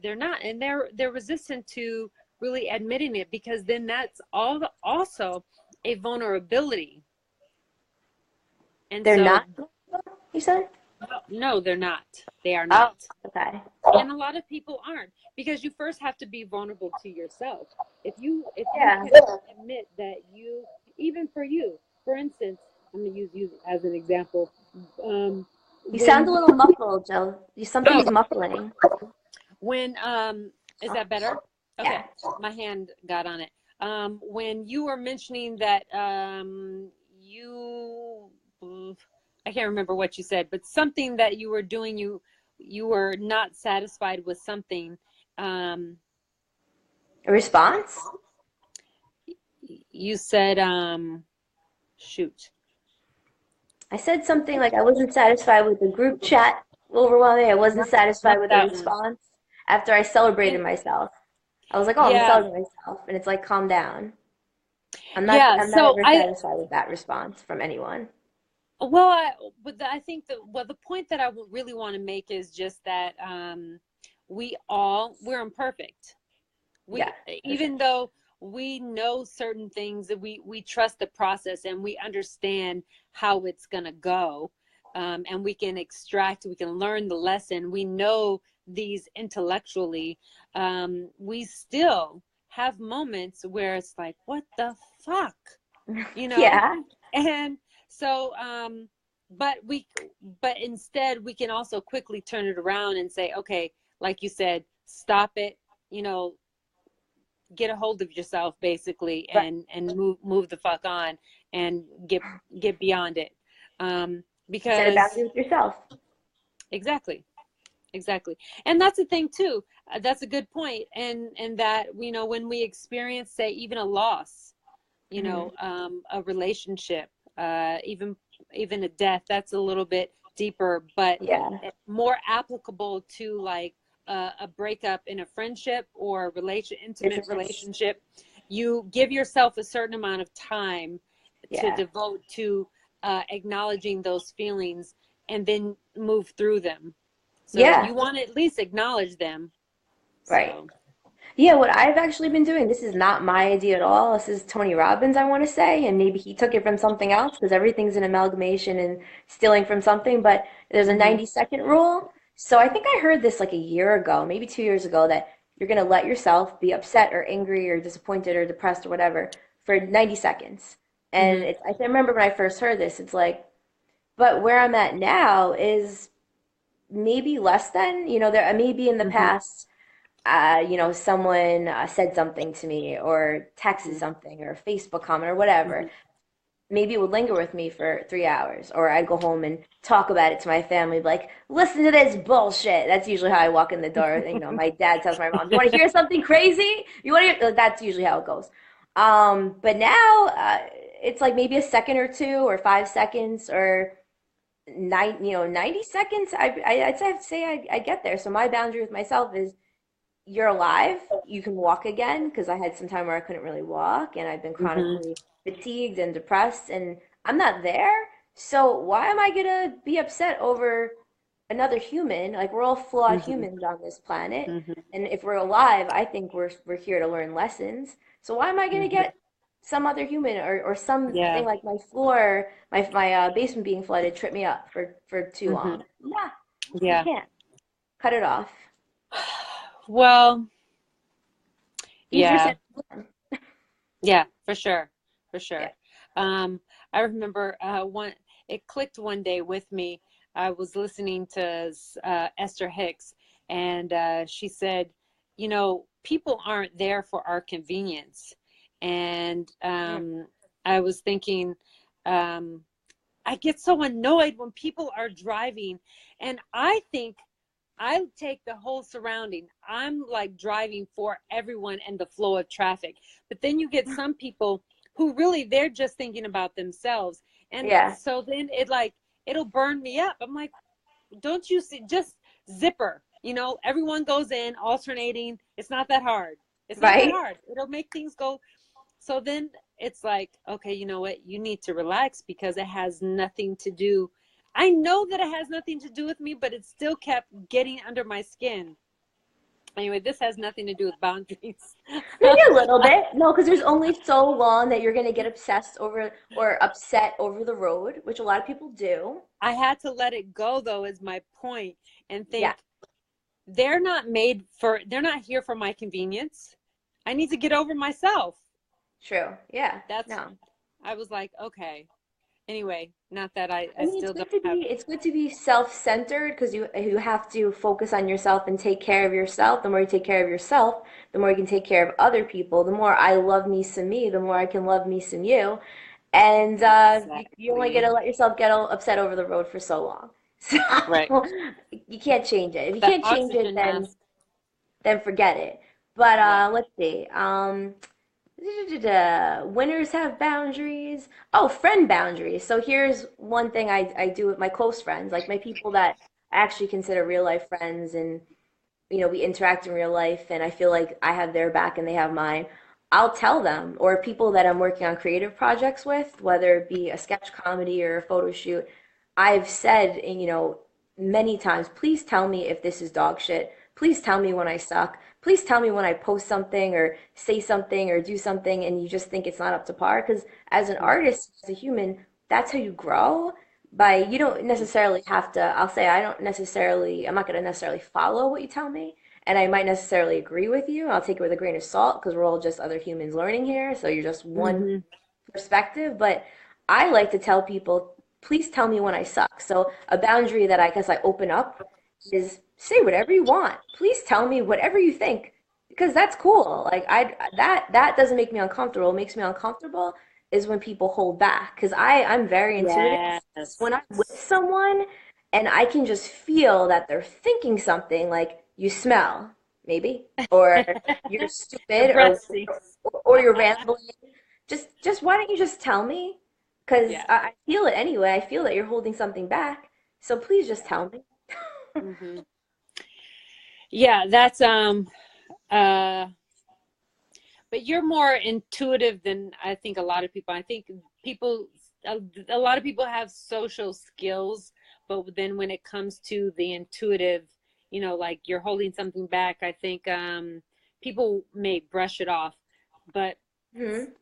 they're not, and they're resistant to really admitting it, because then that's also a vulnerability. And They're so not, you said? no, they're not. They are Oh, not. okay. And a lot of people aren't, because you first have to be vulnerable to yourself. If you Yeah. can admit that you, even for you, for instance, I'm going to use you as an example. You sound a When little muffled, Joe. oh Something's muffling. when is that better? Okay, Yeah. my hand got on it. When you were mentioning that you, I can't remember what you said, but something that you were doing, you were not satisfied with something. Um, A response? you said, shoot. I said something like I wasn't satisfied with the group chat overwhelming. I wasn't Not, satisfied not with the that one. response after I celebrated And myself. I was like, oh, I'm yeah, celebrating myself. And it's like, calm down. yeah. I'm not So ever satisfied with that response from anyone. well, I think the point that I really want to make is just that we're imperfect. Yeah, for sure. Even though we know certain things, that we trust the process and we understand how it's gonna go, and we can learn the lesson. We know these intellectually. We still have moments where it's like, what the fuck, you know? Yeah, And so, but we, but instead we can also quickly turn it around and say, okay, like you said, stop it, you know, get a hold of yourself basically, right. and move the fuck on and get beyond it. Set a Because boundary with yourself. exactly, exactly. And that's the thing too. That's a good point. And that, you know, when we experience, say, even a loss, you Hmm. know, a relationship, even a death, that's a little bit deeper, but Yeah, more applicable to like a breakup in a friendship or a intimate business. relationship. You give yourself a certain amount of time to Yeah, devote to acknowledging those feelings, and then move through them. So yeah, you want to at least acknowledge them. right. So Yeah, what I've actually been doing, this is not my idea at all. This is Tony Robbins, I want to say, and maybe he took it from something else because everything's an amalgamation and stealing from something, but there's a hmm 90-second rule. So I think I heard this like a year ago, maybe 2 years ago, that you're going to let yourself be upset or angry or disappointed or depressed or whatever for 90 seconds. And hmm I remember when I first heard this, it's like, but where I'm at now is maybe less than, there maybe in the hmm past someone said something to me or texted something or a Facebook comment or whatever, hmm maybe it would linger with me for 3 hours. Or I'd go home and talk about it to my family, like, listen to this bullshit. That's usually how I walk in the door. My dad tells my mom, you want to hear something crazy? You want to hear? That's usually how it goes. But now it's like maybe a second or two or 5 seconds or 90 seconds. I'd have to say I get there. So my boundary with myself is you're alive. You can walk again because I had some time where I couldn't really walk and I've been hmm chronically fatigued and depressed and I'm not there. So why am I gonna be upset over another human? Like we're all flawed hmm humans on this planet. hmm And if we're alive, I think we're here to learn lessons. So why am I gonna hmm get some other human or something yeah, like my floor, my basement being flooded trip me up for too hmm long? Nah, you yeah. can't. Cut it off. Well, Easier yeah, said than done. yeah, for sure, for Yeah. sure. Um, I remember it clicked one day with me. I was listening to Esther Hicks, and she said, you know, people aren't there for our convenience. And Yeah. I was thinking, I get so annoyed when people are driving, and I think I take the whole surrounding. I'm like driving for everyone and the flow of traffic. But then you get some people who really, they're just thinking about themselves. And Yeah. so then it'll burn me up. I'm like, don't you see, just zipper, everyone goes in alternating. It's not that hard. It's not that Right? hard. It'll make things go. So then it's like, okay, you know what? You need to relax because it has nothing to do. I know that it has nothing to do with me, but it still kept getting under my skin. Anyway, this has nothing to do with boundaries. Maybe a little bit. No, because there's only so long that you're gonna get obsessed over or upset over the road, which a lot of people do. I had to let it go, though, is my point, and Yeah, think they're not here for my convenience. I need to get over myself. true. Yeah. That's, No. I was like, okay. Anyway, not that I I mean, still don't have. it's good to be self-centered because you have to focus on yourself and take care of yourself. The more you take care of yourself, the more you can take care of other people. The more I love me some me, the more I can love me some you. And you only get Exactly. to let yourself get all upset over the road for so long. Right. So you can't change it. If you The can't change it, oxygen mask. then forget it. But Yeah. let's see. Winners have boundaries. Oh, friend boundaries. So here's one thing I do with my close friends, like my people that I actually consider real life friends, and we interact in real life, and I feel like I have their back and they have mine. I'll tell them, or people that I'm working on creative projects with, whether it be a sketch comedy or a photo shoot, I've said, many times, please tell me if this is dog shit. Please tell me when I suck. Please tell me when I post something or say something or do something and you just think it's not up to par. Because as an artist, as a human, that's how you grow. You don't necessarily have to, I'll say, I'm not going to necessarily follow what you tell me. And I might necessarily agree with you. I'll take it with a grain of salt because we're all just other humans learning here. So you're just one Mm-hmm. perspective. But I like to tell people, please tell me when I suck. So a boundary that I guess I open up is say whatever you want. Please tell me whatever you think because that's cool. Like that doesn't make me uncomfortable. What makes me uncomfortable is when people hold back because I'm very intuitive. Yes. When I'm with someone and I can just feel that they're thinking something like you smell, maybe, or you're The stupid, breath stinks. or you're rambling. Just why don't you just tell me? Because Yeah. I feel it anyway. I feel that you're holding something back. So please just tell me. Hmm. Yeah, that's uh but you're more intuitive than I think a lot of people. I think people a lot of people have social skills, but then when it comes to the intuitive, like you're holding something back, I think people may brush it off. But Hmm.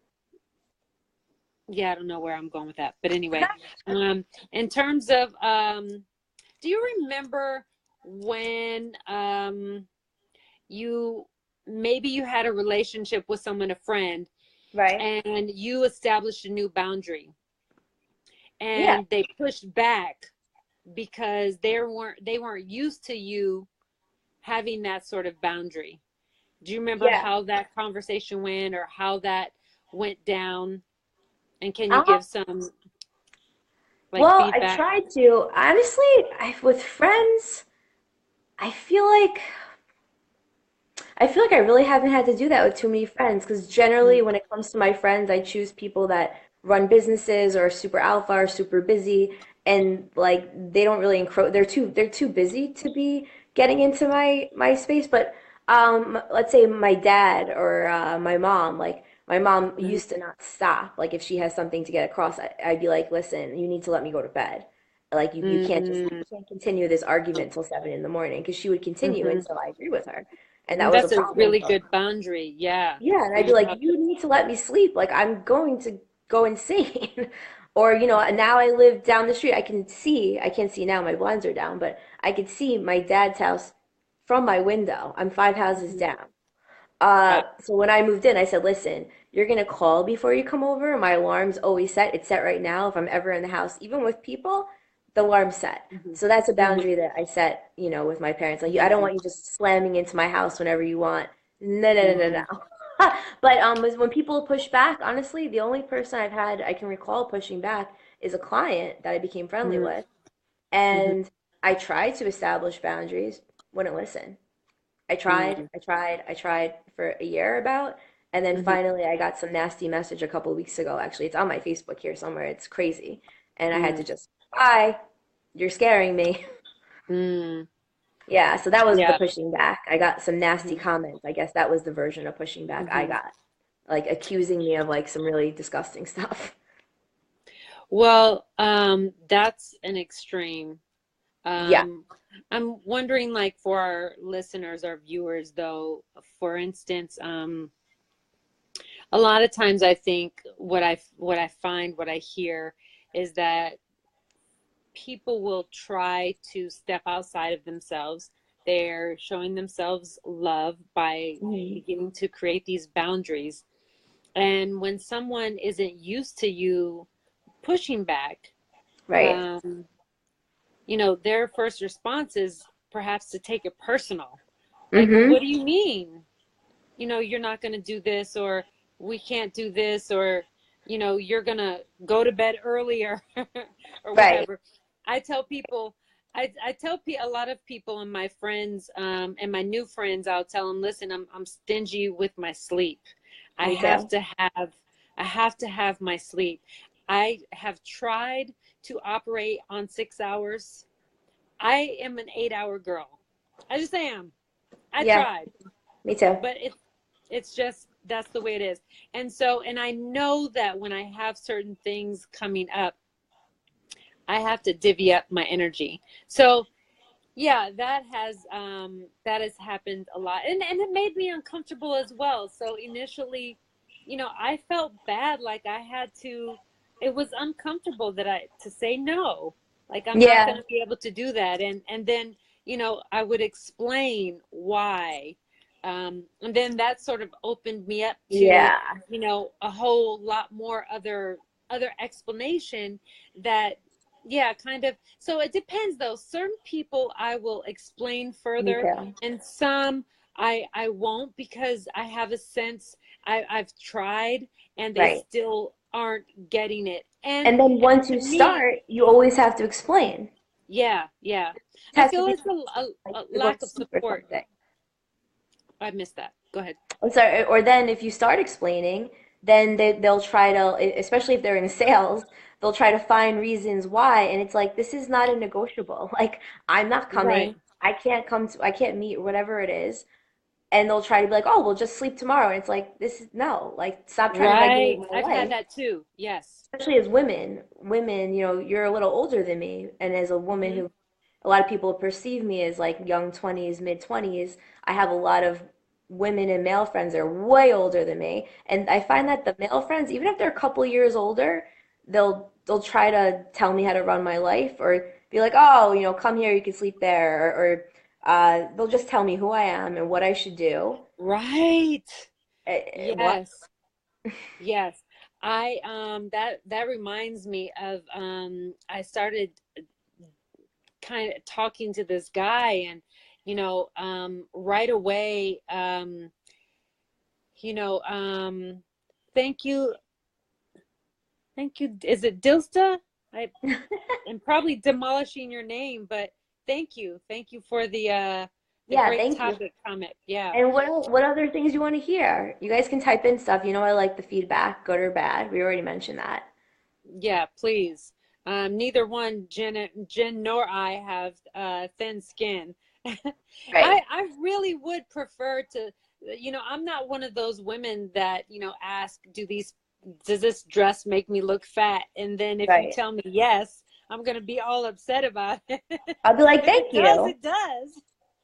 yeah, I don't know where I'm going with that. But anyway, um in terms of do you remember when you maybe you had a relationship with someone, a friend, Right. and you established a new boundary Yeah. and they pushed back because they weren't used to you having that sort of boundary. Do you remember Yeah. how that conversation went or how that went down? And can you Uh, give some like well, I feedback? tried to. Honestly, with friends, I feel like I feel like I really haven't had to do that with too many friends because generally, when it comes to my friends, I choose people that run businesses or are super alpha or super busy, and like they don't really encroach. They're too busy to be getting into my space. But let's say my dad or my mom, like my mom Mhm. used to not stop. Like if she has something to get across, I'd be like, listen, you need to let me go to bed. Like you Mhm. can't continue this argument till 7 in the morning because she would continue Mhm. until I agree with her. And that And was a that's a problem really for good her. boundary. Yeah. Yeah, and For I'd be you to like, have you need to let me sleep. Like I'm going to go insane. Or, and now I live down the street. I can't see now, my blinds are down, but I could see my dad's house from my window. I'm 5 houses the. down. Wow. So when I moved in, I said, listen, you're gonna call before you come over. My alarm's always set. It's set right now. If I'm ever in the house, even with people, the alarm's set. Mhm. So that's a Mhm. boundary that I set, with my parents. Like, I don't Mhm. want you just slamming into my house whenever you want No, no, no, no, Mm, no. But when people push back, honestly, the only person I've had I can recall pushing back is a client that I became friendly mm, with, mhm, and I tried to establish boundaries, wouldn't listen. mm, I tried for a year about, and then mhm, finally I got some nasty message a couple weeks ago. Actually, it's on my Facebook here somewhere. It's crazy, and I had mm, to just, bye, you're scaring me. mm. Yeah, so that was the Yeah. pushing back. I got some nasty Mhm, comments. I guess that was the version of pushing back I mhm. got, like accusing me of like some really disgusting stuff. Well, that's an extreme. Yeah, Um, I'm wondering, like, for our listeners, our viewers, though, for instance, a lot of times I think what I find, what I hear is that people will try to step outside of themselves. They're showing themselves love by mhm. beginning to create these boundaries. And when someone isn't used to you pushing back, Right. um, their first response is perhaps to take it personal. Like, well, Mm-hmm. what do you mean? You're not going to do this, or we can't do this, or, you're going to go to bed earlier or Right. whatever. I tell people, I tell a lot of people and my friends, and my new friends, I'll tell them, listen, I'm stingy with my sleep. I Me have too. to have, I have to have my sleep. I have tried to operate on 6 hours. I am an 8 hour girl. I just am. I Yeah, tried, me too. but it's just that's the way it is. And so, and I know that when I have certain things coming up, I have to divvy up my energy. So yeah, that has happened a lot, and it made me uncomfortable as well. So initially, I felt bad, like I had to. It was uncomfortable that I to say no, like I'm not going Yeah, to be able to do that, and then I would explain why, and then that sort of opened me up to yeah, a whole lot more other explanation that yeah, kind of. So it depends though. Certain people I will explain me further, too. and some I won't, because I have a sense I've tried and they Right. still aren't getting it. And And then once to you me, start, you always have to explain. yeah, yeah. It I has to feel be it's like a you're going lack to of sleep or support. something. I missed that. Go ahead. I'm sorry. Or then if you start explaining, then they'll try to, especially if they're in sales, they'll try to find reasons why. And it's like, this is not a negotiable. Like, I'm not Right. coming. I can't meet, whatever it is. And they'll try to be like, oh, we'll just sleep tomorrow. And it's like, this is no, like, stop trying to regulate Right. my I've had life. that too. Yes. Especially as women, you're a little older than me. And as a woman Hmm. who a lot of people perceive me as like young 20s, mid 20s, I have a lot of women and male friends that are way older than me. And I find that the male friends, even if they're a couple years older, they'll try to tell me how to run my life or be like, oh, come here, you can sleep there, or they'll just tell me who I am and what I should do. Right. What? Yes. Yes. That reminds me of I started kind of talking to this guy, and right away, you know um thank you, thank you, is it Dilsta? I am probably demolishing your name, but thank you for the Yeah, great thank you. topic comment. Yeah. And what other things you want to hear? You guys can type in stuff. I like the feedback, good or bad. We already mentioned that. Yeah, please. Neither one, Jen nor I have thin skin. Right. I really would prefer to, I'm not one of those women that, ask, does this dress make me look fat? And then if you Right. tell me yes, I'm going to be all upset about it. I'll be like, If thank it does, you. it does.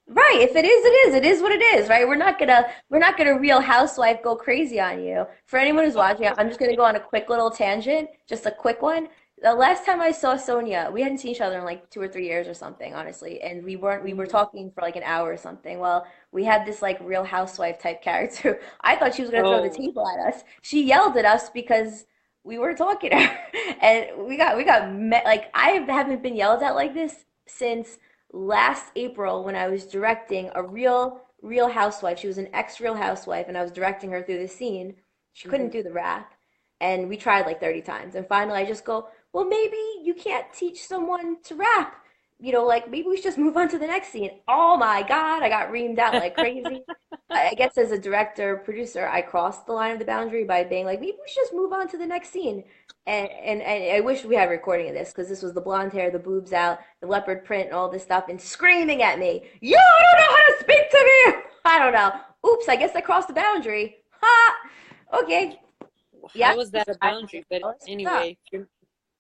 Right. If it is, it is. It is what it is, right? We're not gonna Real Housewife go crazy on you. For anyone who's watching, I'm just gonna go on a quick little tangent, just a quick one. The last time I saw Sonya, we hadn't seen each other in like 2 or 3 years or something, honestly, and we were Mhm. talking for like an hour or something. Well, we had this like Real Housewife type character. I thought she was gonna throw the Oh, table at us. She yelled at us because we were talking to her, and like I haven't been yelled at like this since last April when I was directing a real Real Housewife. She was an ex-Real Housewife, and I was directing her through the scene. She couldn't Hmm. do the rap, and we tried like 30 times. And finally, I just go, well, maybe you can't teach someone to rap. Like maybe we should just move on to the next scene. Oh my God, I got reamed out like crazy. I guess as a director, producer, I crossed the line of the boundary by being like, maybe we should just move on to the next scene. And I wish we had a recording of this because this was the blonde hair, the boobs out, the leopard print, and all this stuff, and screaming at me, "You don't know how to speak to me!" I don't know. Oops, I guess I crossed the boundary. Ha! Okay. Yeah, How is that a I boundary? But screwed up. anyway,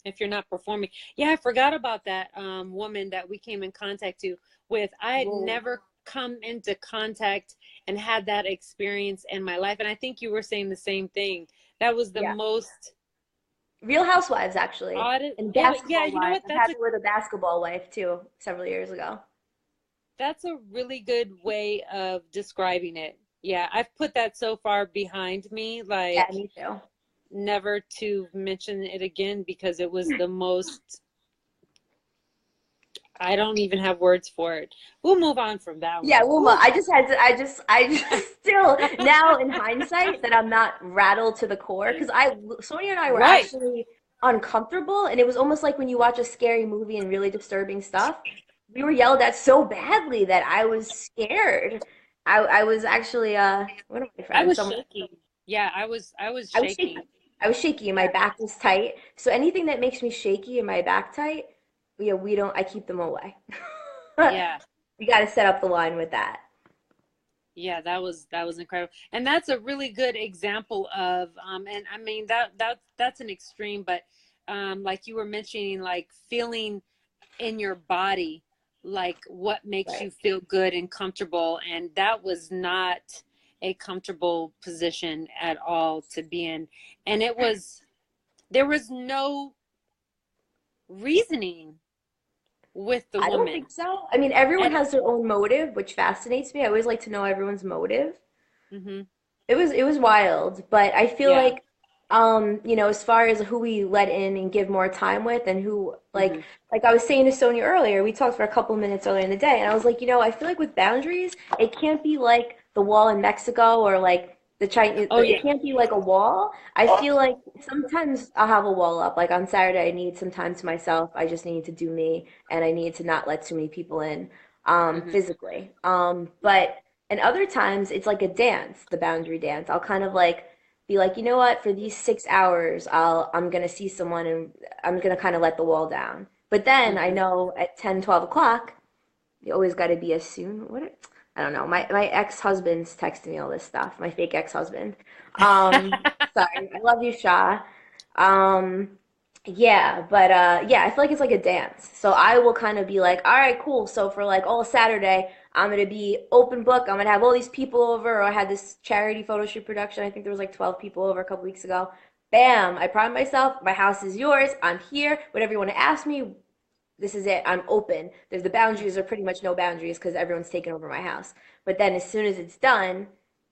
if you're not performing, yeah, I forgot about that woman that we came in contact with. I had Whoa. never come into contact and had that experience in my life, and I think you were saying the same thing. That was the Yeah. most Real Housewives, actually. odd. And Yeah, Basketball you know Wives. what? I had me with a basketball wife too several years ago. That's a really good way of describing it. Yeah, I've put that so far behind me, Yeah, like me too. never to mention it again because it was the most, I don't even have words for it. We'll move on from that Yeah, one. Wilma, Whew. I just had to, I just still, now in hindsight, that I'm not rattled to the core, because Sonia and I were Right. actually uncomfortable, and it was almost like when you watch a scary movie and really disturbing stuff. We were yelled at so badly that I was scared. I was actually, one of my I friends, was someone, shaking. Yeah, I was I was shaky. shaking. I was shaky and my Yeah. back was tight. So anything that makes me shaky and my back tight, yeah, I keep them away. Yeah. We got to set up the line with that. Yeah, that was incredible. And that's a really good example of and I mean that's an extreme, but like you were mentioning, like feeling in your body, like what makes Right. you feel good and comfortable, and that was not a comfortable position at all to be in. And there was no reasoning with the I don't woman think so. I mean, everyone at has all. their own motive, which fascinates me. I always like to know everyone's motive. Hmm. It was wild, but I feel Yeah. like as far as who we let in and give more time with and who Hmm. like I was saying to Sonya earlier, we talked for a couple minutes earlier in the day, and I was like, I feel like with boundaries, it can't be like the wall in Mexico or like the Chinese, Oh it yeah. can't be like a wall. I feel like sometimes I'll have a wall up. Like on Saturday, I need some time to myself. I just need to do me, and I need to not let too many people in, Hmm. physically. But and other times it's like a dance, the boundary dance. I'll kind of like be like, you know what, for these 6 hours, I'm gonna see someone and I'm gonna kind of let the wall down. But then I Hmm. know at 10, 12 o'clock, you always gotta be as soon. I don't know. My ex-husband's texting me all this stuff, my fake ex-husband. Sorry, I love you, Shah. Um, yeah, but yeah, I feel like it's like a dance. So I will kind of be like, all right, cool. So for like all Saturday, I'm gonna be open book. I'm gonna have all these people over. Or I had this charity photo shoot production. I think there was like 12 people over a couple weeks ago. Bam! I pride myself. My house is yours. I'm here. Whatever you want to ask me, this is it. I'm open. There's the boundaries are pretty much no boundaries because everyone's taken over my house. But then as soon as it's done,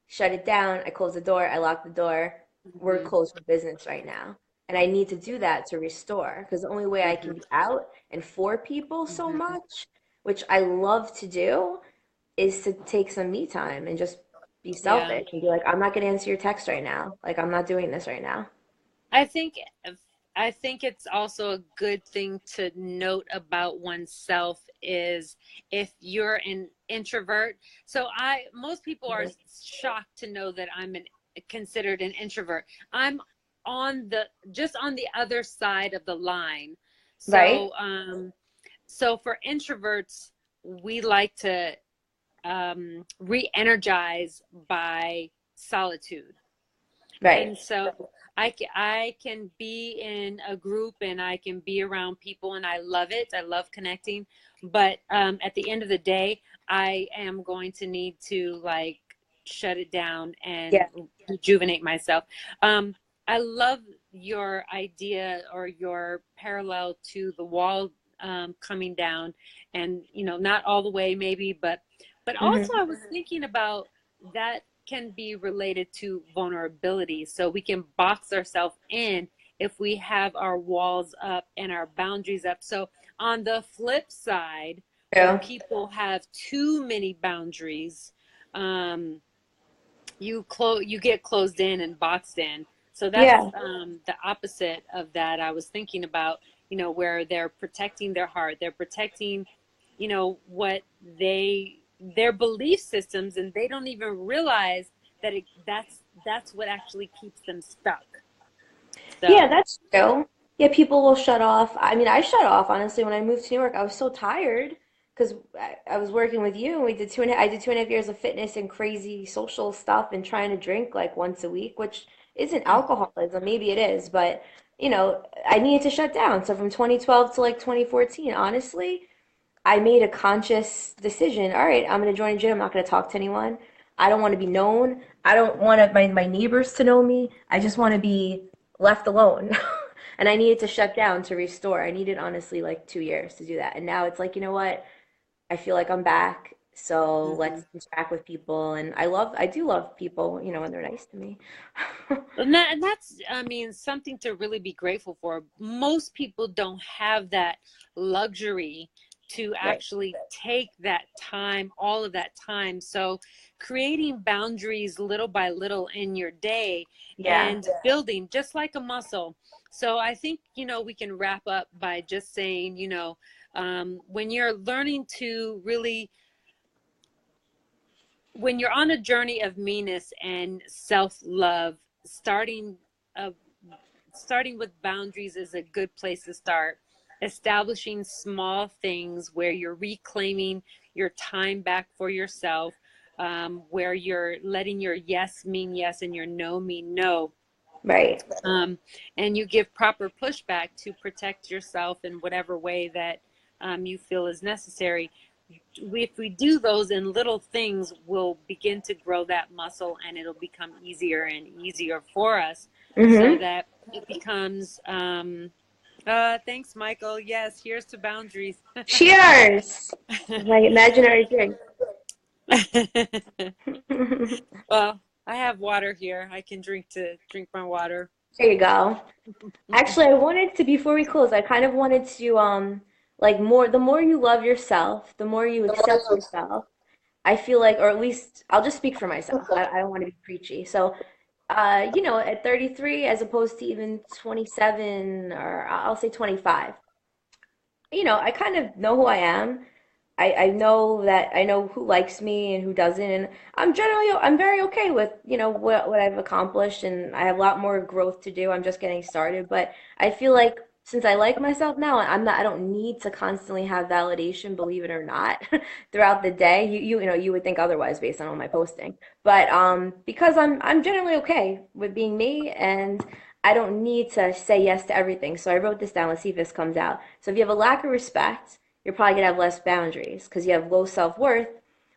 shut it down. I close the door. I lock the door. We're Hmm. closed for business right now. And I need to do that to restore because the only way I can Hmm. be out and for people so Hmm. much, which I love to do, is to take some me time and just be Yeah. selfish and be like, I'm not going to answer your text right now. Like, I'm not doing this right now. I think I think it's also a good thing to note about oneself is if you're an introvert. So I most people are Mhm. shocked to know that I'm an considered an introvert. I'm on the just on the other side of the line. Right? So for introverts, we like to re-energize by solitude. Right. And so I can be in a group and I can be around people and I love it. I love connecting. But at the end of the day, I am going to need to like shut it down and Yeah. rejuvenate myself. Um, I love your idea or your parallel to the wall coming down, and not all the way maybe, but also Hmm. I was thinking about that can be related to vulnerability. So we can box ourselves in if we have our walls up and our boundaries up. So on the flip side, when Yeah. people have too many boundaries, um, you get closed in and boxed in. So that's Yeah. the opposite of that. I was thinking about, where they're protecting their heart, they're protecting, what their belief systems, and they don't even realize that that's what actually keeps them stuck. Yeah, So, that's true. Yeah, people will shut off. I mean, I shut off honestly when I moved to New York. I was so tired because I was working with you, and I did 2.5 years of fitness and crazy social stuff and trying to drink like once a week, which isn't alcoholism. Maybe it is, but I needed to shut down. So from 2012 to like 2014, honestly, I made a conscious decision. All right, I'm going to join a gym. I'm not going to talk to anyone. I don't want to be known. I don't want my neighbors to know me. I just want to be left alone. And I needed to shut down to restore. I needed honestly like 2 years to do that. And now it's like, you know what? I feel like I'm back. So let's mhm. interact with people. And I do love people, when they're nice to me. And that's, I mean, something to really be grateful for. Most people don't have that luxury to Right. actually take that time, all of that time. So creating boundaries little by little in your day Yeah. and building just like a muscle. So I think, we can wrap up by just saying, when you're learning to really, when you're on a journey of meanness and self-love, starting uh, starting with boundaries is a good place to start. Establishing small things where you're reclaiming your time back for yourself, where you're letting your yes mean yes and your no mean no, Right. um, and you give proper pushback to protect yourself in whatever way that you feel is necessary. If we do those in little things, we'll begin to grow that muscle, and it'll become easier and easier for us, so Mm-hmm. that it becomes thanks, Michael. Yes, here's to boundaries. Cheers. My imaginary drink. Well, I have water here. I can drink my water. There you go. Actually, I wanted to, before we close, I kind of wanted to, like the more you love yourself, the more you accept yourself. I feel like, or at least I'll just speak for myself. I don't want to be preachy. So, at 33, as opposed to even 27, or I'll say 25, I kind of know who I am. I know that I know who likes me and who doesn't, and I'm very okay with, what I've accomplished, and I have a lot more growth to do. I'm just getting started, but I feel like since I like myself now, I don't need to constantly have validation, believe it or not, throughout the day. You would think otherwise based on all my posting. But because I'm generally okay with being me, and I don't need to say yes to everything. So I wrote this down. Let's see if this comes out. So if you have a lack of respect, you're probably gonna have less boundaries because you have low self-worth.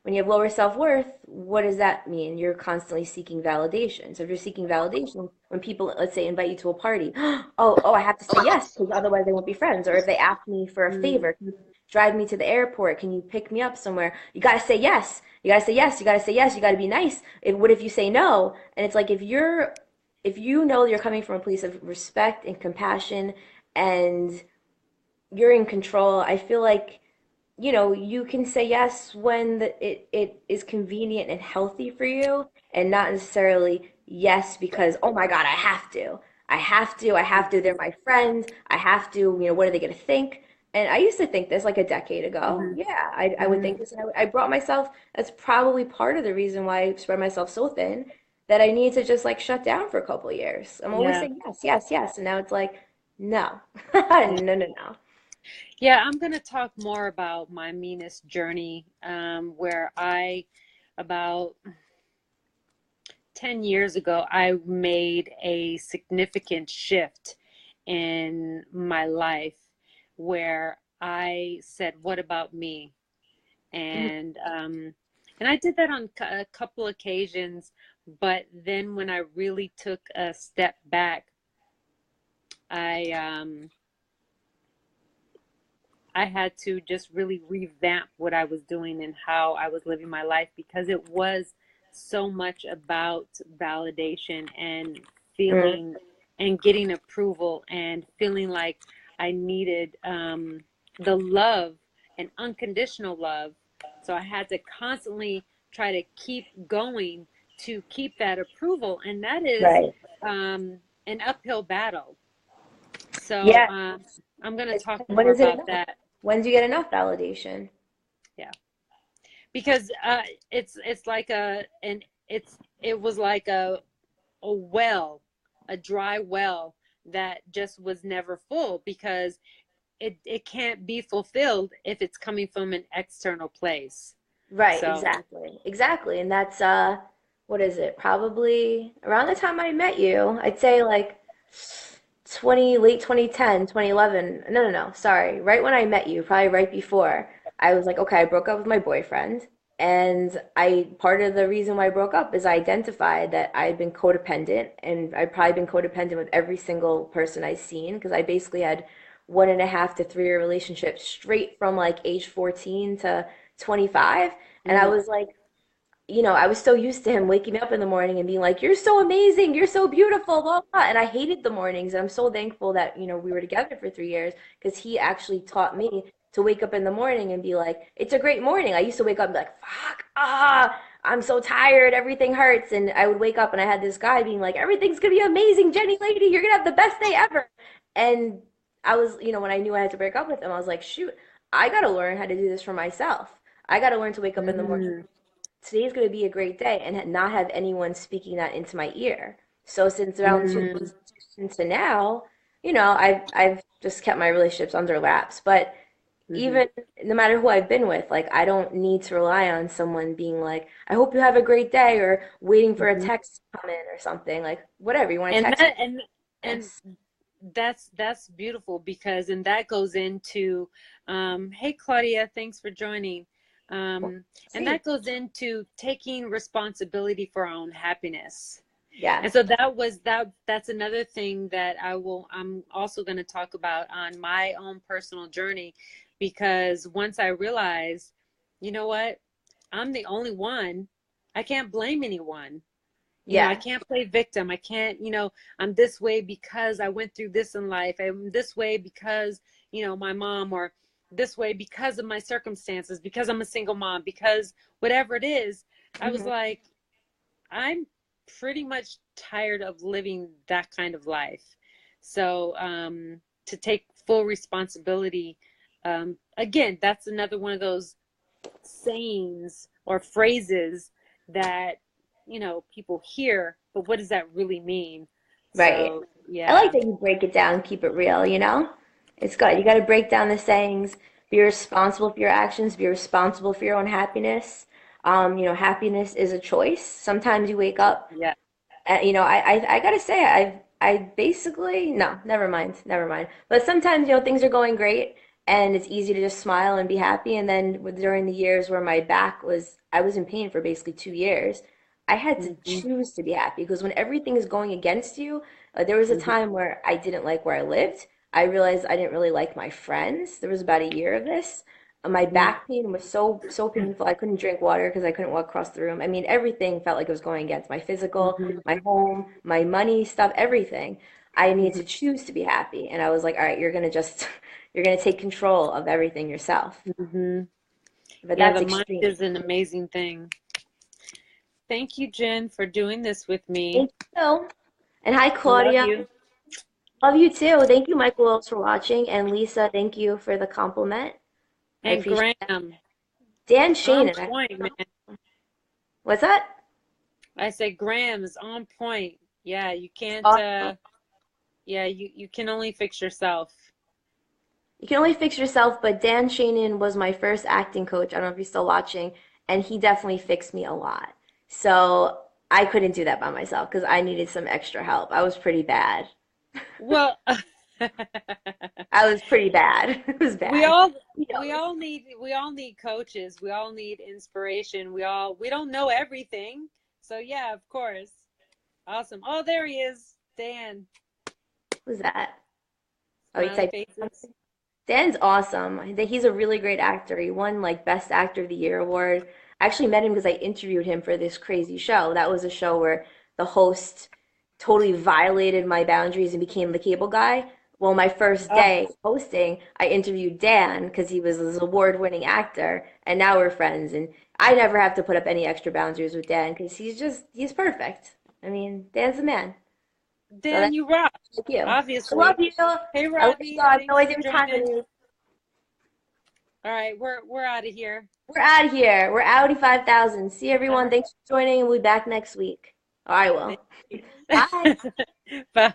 When you have lower self-worth, what does that mean? You're constantly seeking validation. So if you're seeking validation, when people, let's say, invite you to a party, oh, I have to say yes because otherwise they won't be friends. Or if they ask me for a Mm, favor, can you drive me to the airport? Can you pick me up somewhere? You gotta say yes. You gotta say yes. You gotta say yes. You gotta be nice. What if you say no? And it's like if you know you're coming from a place of respect and compassion and you're in control, I feel like you can say yes when it is convenient and healthy for you, and not necessarily yes because, oh my God, I have to. I have to. They're my friends. I have to, what are they going to think? And I used to think this like a decade ago. mhm, Yeah, I would think mhm. this. And I brought myself, that's probably part of the reason why I spread myself so thin that I need to just like shut down for a couple of years. I'm always Yeah. saying yes, yes, yes. And now it's like, no, no, no, no. Yeah, I'm going to talk more about my meanest journey, where about 10 years ago, I made a significant shift in my life where I said, "What about me?" Mhm. And I did that on a couple occasions, but then when I really took a step back, I um, I had to just really revamp what I was doing and how I was living my life, because it was so much about validation and Mhm. feeling and getting approval and feeling like I needed the love and unconditional love. So I had to constantly try to keep going to keep that approval, and that is Right. an uphill battle. So Yeah. I'm going to It's, talk when more is it about enough? that. When do you get enough validation? Yeah, because it's like it was like a well, a dry well that just was never full because it can't be fulfilled if it's coming from an external place. Right, So, exactly. Exactly. And that's what is it? Probably around the time I met you. I'd say like 20 late 2010, 2011. No, no, no. Sorry. Right when I met you, probably right before. I was like, okay, I broke up with my boyfriend, and I part of the reason why I broke up is I identified that I had been codependent, and I'd probably been codependent with every single person I've seen because I basically had 1.5 to 3 year relationships straight from like age 14 to 25. And I mm, was like, I was so used to him waking me up in the morning and being like, "You're so amazing, you're so beautiful," blah, blah. And I hated the mornings. And I'm so thankful that, we were together for 3 years because he actually taught me to wake up in the morning and be like, "It's a great morning." I used to wake up and be like, "Fuck, I'm so tired, everything hurts." And I would wake up and I had this guy being like, "Everything's gonna be amazing, Jenny lady, you're gonna have the best day ever." And I was, when I knew I had to break up with him, I was like, shoot, I gotta learn how to do this for myself. I got to learn to wake up in the morning. mm, Today's going to be a great day and not have anyone speaking that into my ear. So since around mm, 2000 to now, I've just kept my relationships under wraps. But mm-hmm. even no matter who I've been with, like I don't need to rely on someone being like, "I hope you have a great day," or waiting for a Mm-hmm. text to come in or something. Like whatever you want to And text me. that and Yes. that's beautiful because and that goes into hey Claudia, thanks for joining. Well, And see. that goes into taking responsibility for our own happiness. And Yes. so that's another thing that I'm also going to talk about on my own personal journey because once I realized, you know what? I'm the only one. I can't blame anyone. I Yeah. can't play victim. I can't, I'm this way because I went through this in life. I'm this way because, my mom, or this way because of my circumstances, because I'm a single mom, because whatever it is. I was Hmm. like, I'm pretty much tired of living that kind of life. So, to take full responsibility, again, that's another one of those sayings or phrases that people hear, but what does that really mean? Right. So I like yeah. that you break it down, keep it real. It's good. You got to break down the sayings, be responsible for your actions, be responsible for your own happiness. Happiness is a choice. Sometimes you wake up, Yeah. I gotta say, I basically, no, never mind, never mind. But sometimes, things are going great and it's easy to just smile and be happy. And then during the years where I was in pain for basically 2 years, I had to Hmm. choose to be happy because when everything is going against you, there was a Hmm. time where I didn't like where I lived. I realized I didn't really like my friends. There was about a year of this. My back pain was so painful. I couldn't drink water because I couldn't walk across the room. I mean, everything felt like it was going against my physical, Hmm. my home, my money, stuff, everything. I needed Hmm. to choose to be happy. And I was like, all right, you're gonna take control of everything yourself. Hmm. But Yeah, that's the mind extreme. is an amazing thing. Thank you, Jen, for doing this with me. Thank you. And hi, I love Claudia. you. Love you too. Thank you, Michael Wells, for watching. And Lisa, thank you for the compliment. I And appreciate that. Graham, Dan on Shannon. point, man. What's that? I said Graham is on point. Yeah, you can't Awesome. yeah, you can only fix yourself. You can only fix yourself, but Dan Shannon was my first acting coach. I don't know if you're still watching, and he definitely fixed me a lot. So I couldn't do that by myself because I needed some extra help. I was pretty bad. Well, I was pretty bad. It was we bad. all You know me. we all need coaches. We all need inspiration. We don't know everything. So yeah, of course. Awesome. Oh, there he is. Dan. Who's that? Oh, he Smiley typed faces. something. Dan's awesome. I think he's a really great actor. He won like Best Actor of the Year award. I actually met him because I interviewed him for this crazy show. That was a show where the host totally violated my boundaries and became the cable guy. Well, my first Oh, day hosting, I interviewed Dan because he was this award-winning actor, and now we're friends. And I never have to put up any extra boundaries with Dan because he's perfect. I mean, Dan's the man. So Dan, that's you rock, like you. I love obviously. you. Hey, I love you. Rodney, I have no thanks idea for what time it joining. is. All right, we're out of here. We're out of here. We're Audi 5000. See All everyone. right. Thanks for joining, and we'll be back next week. Or I Thank will. you. Bye. Bye.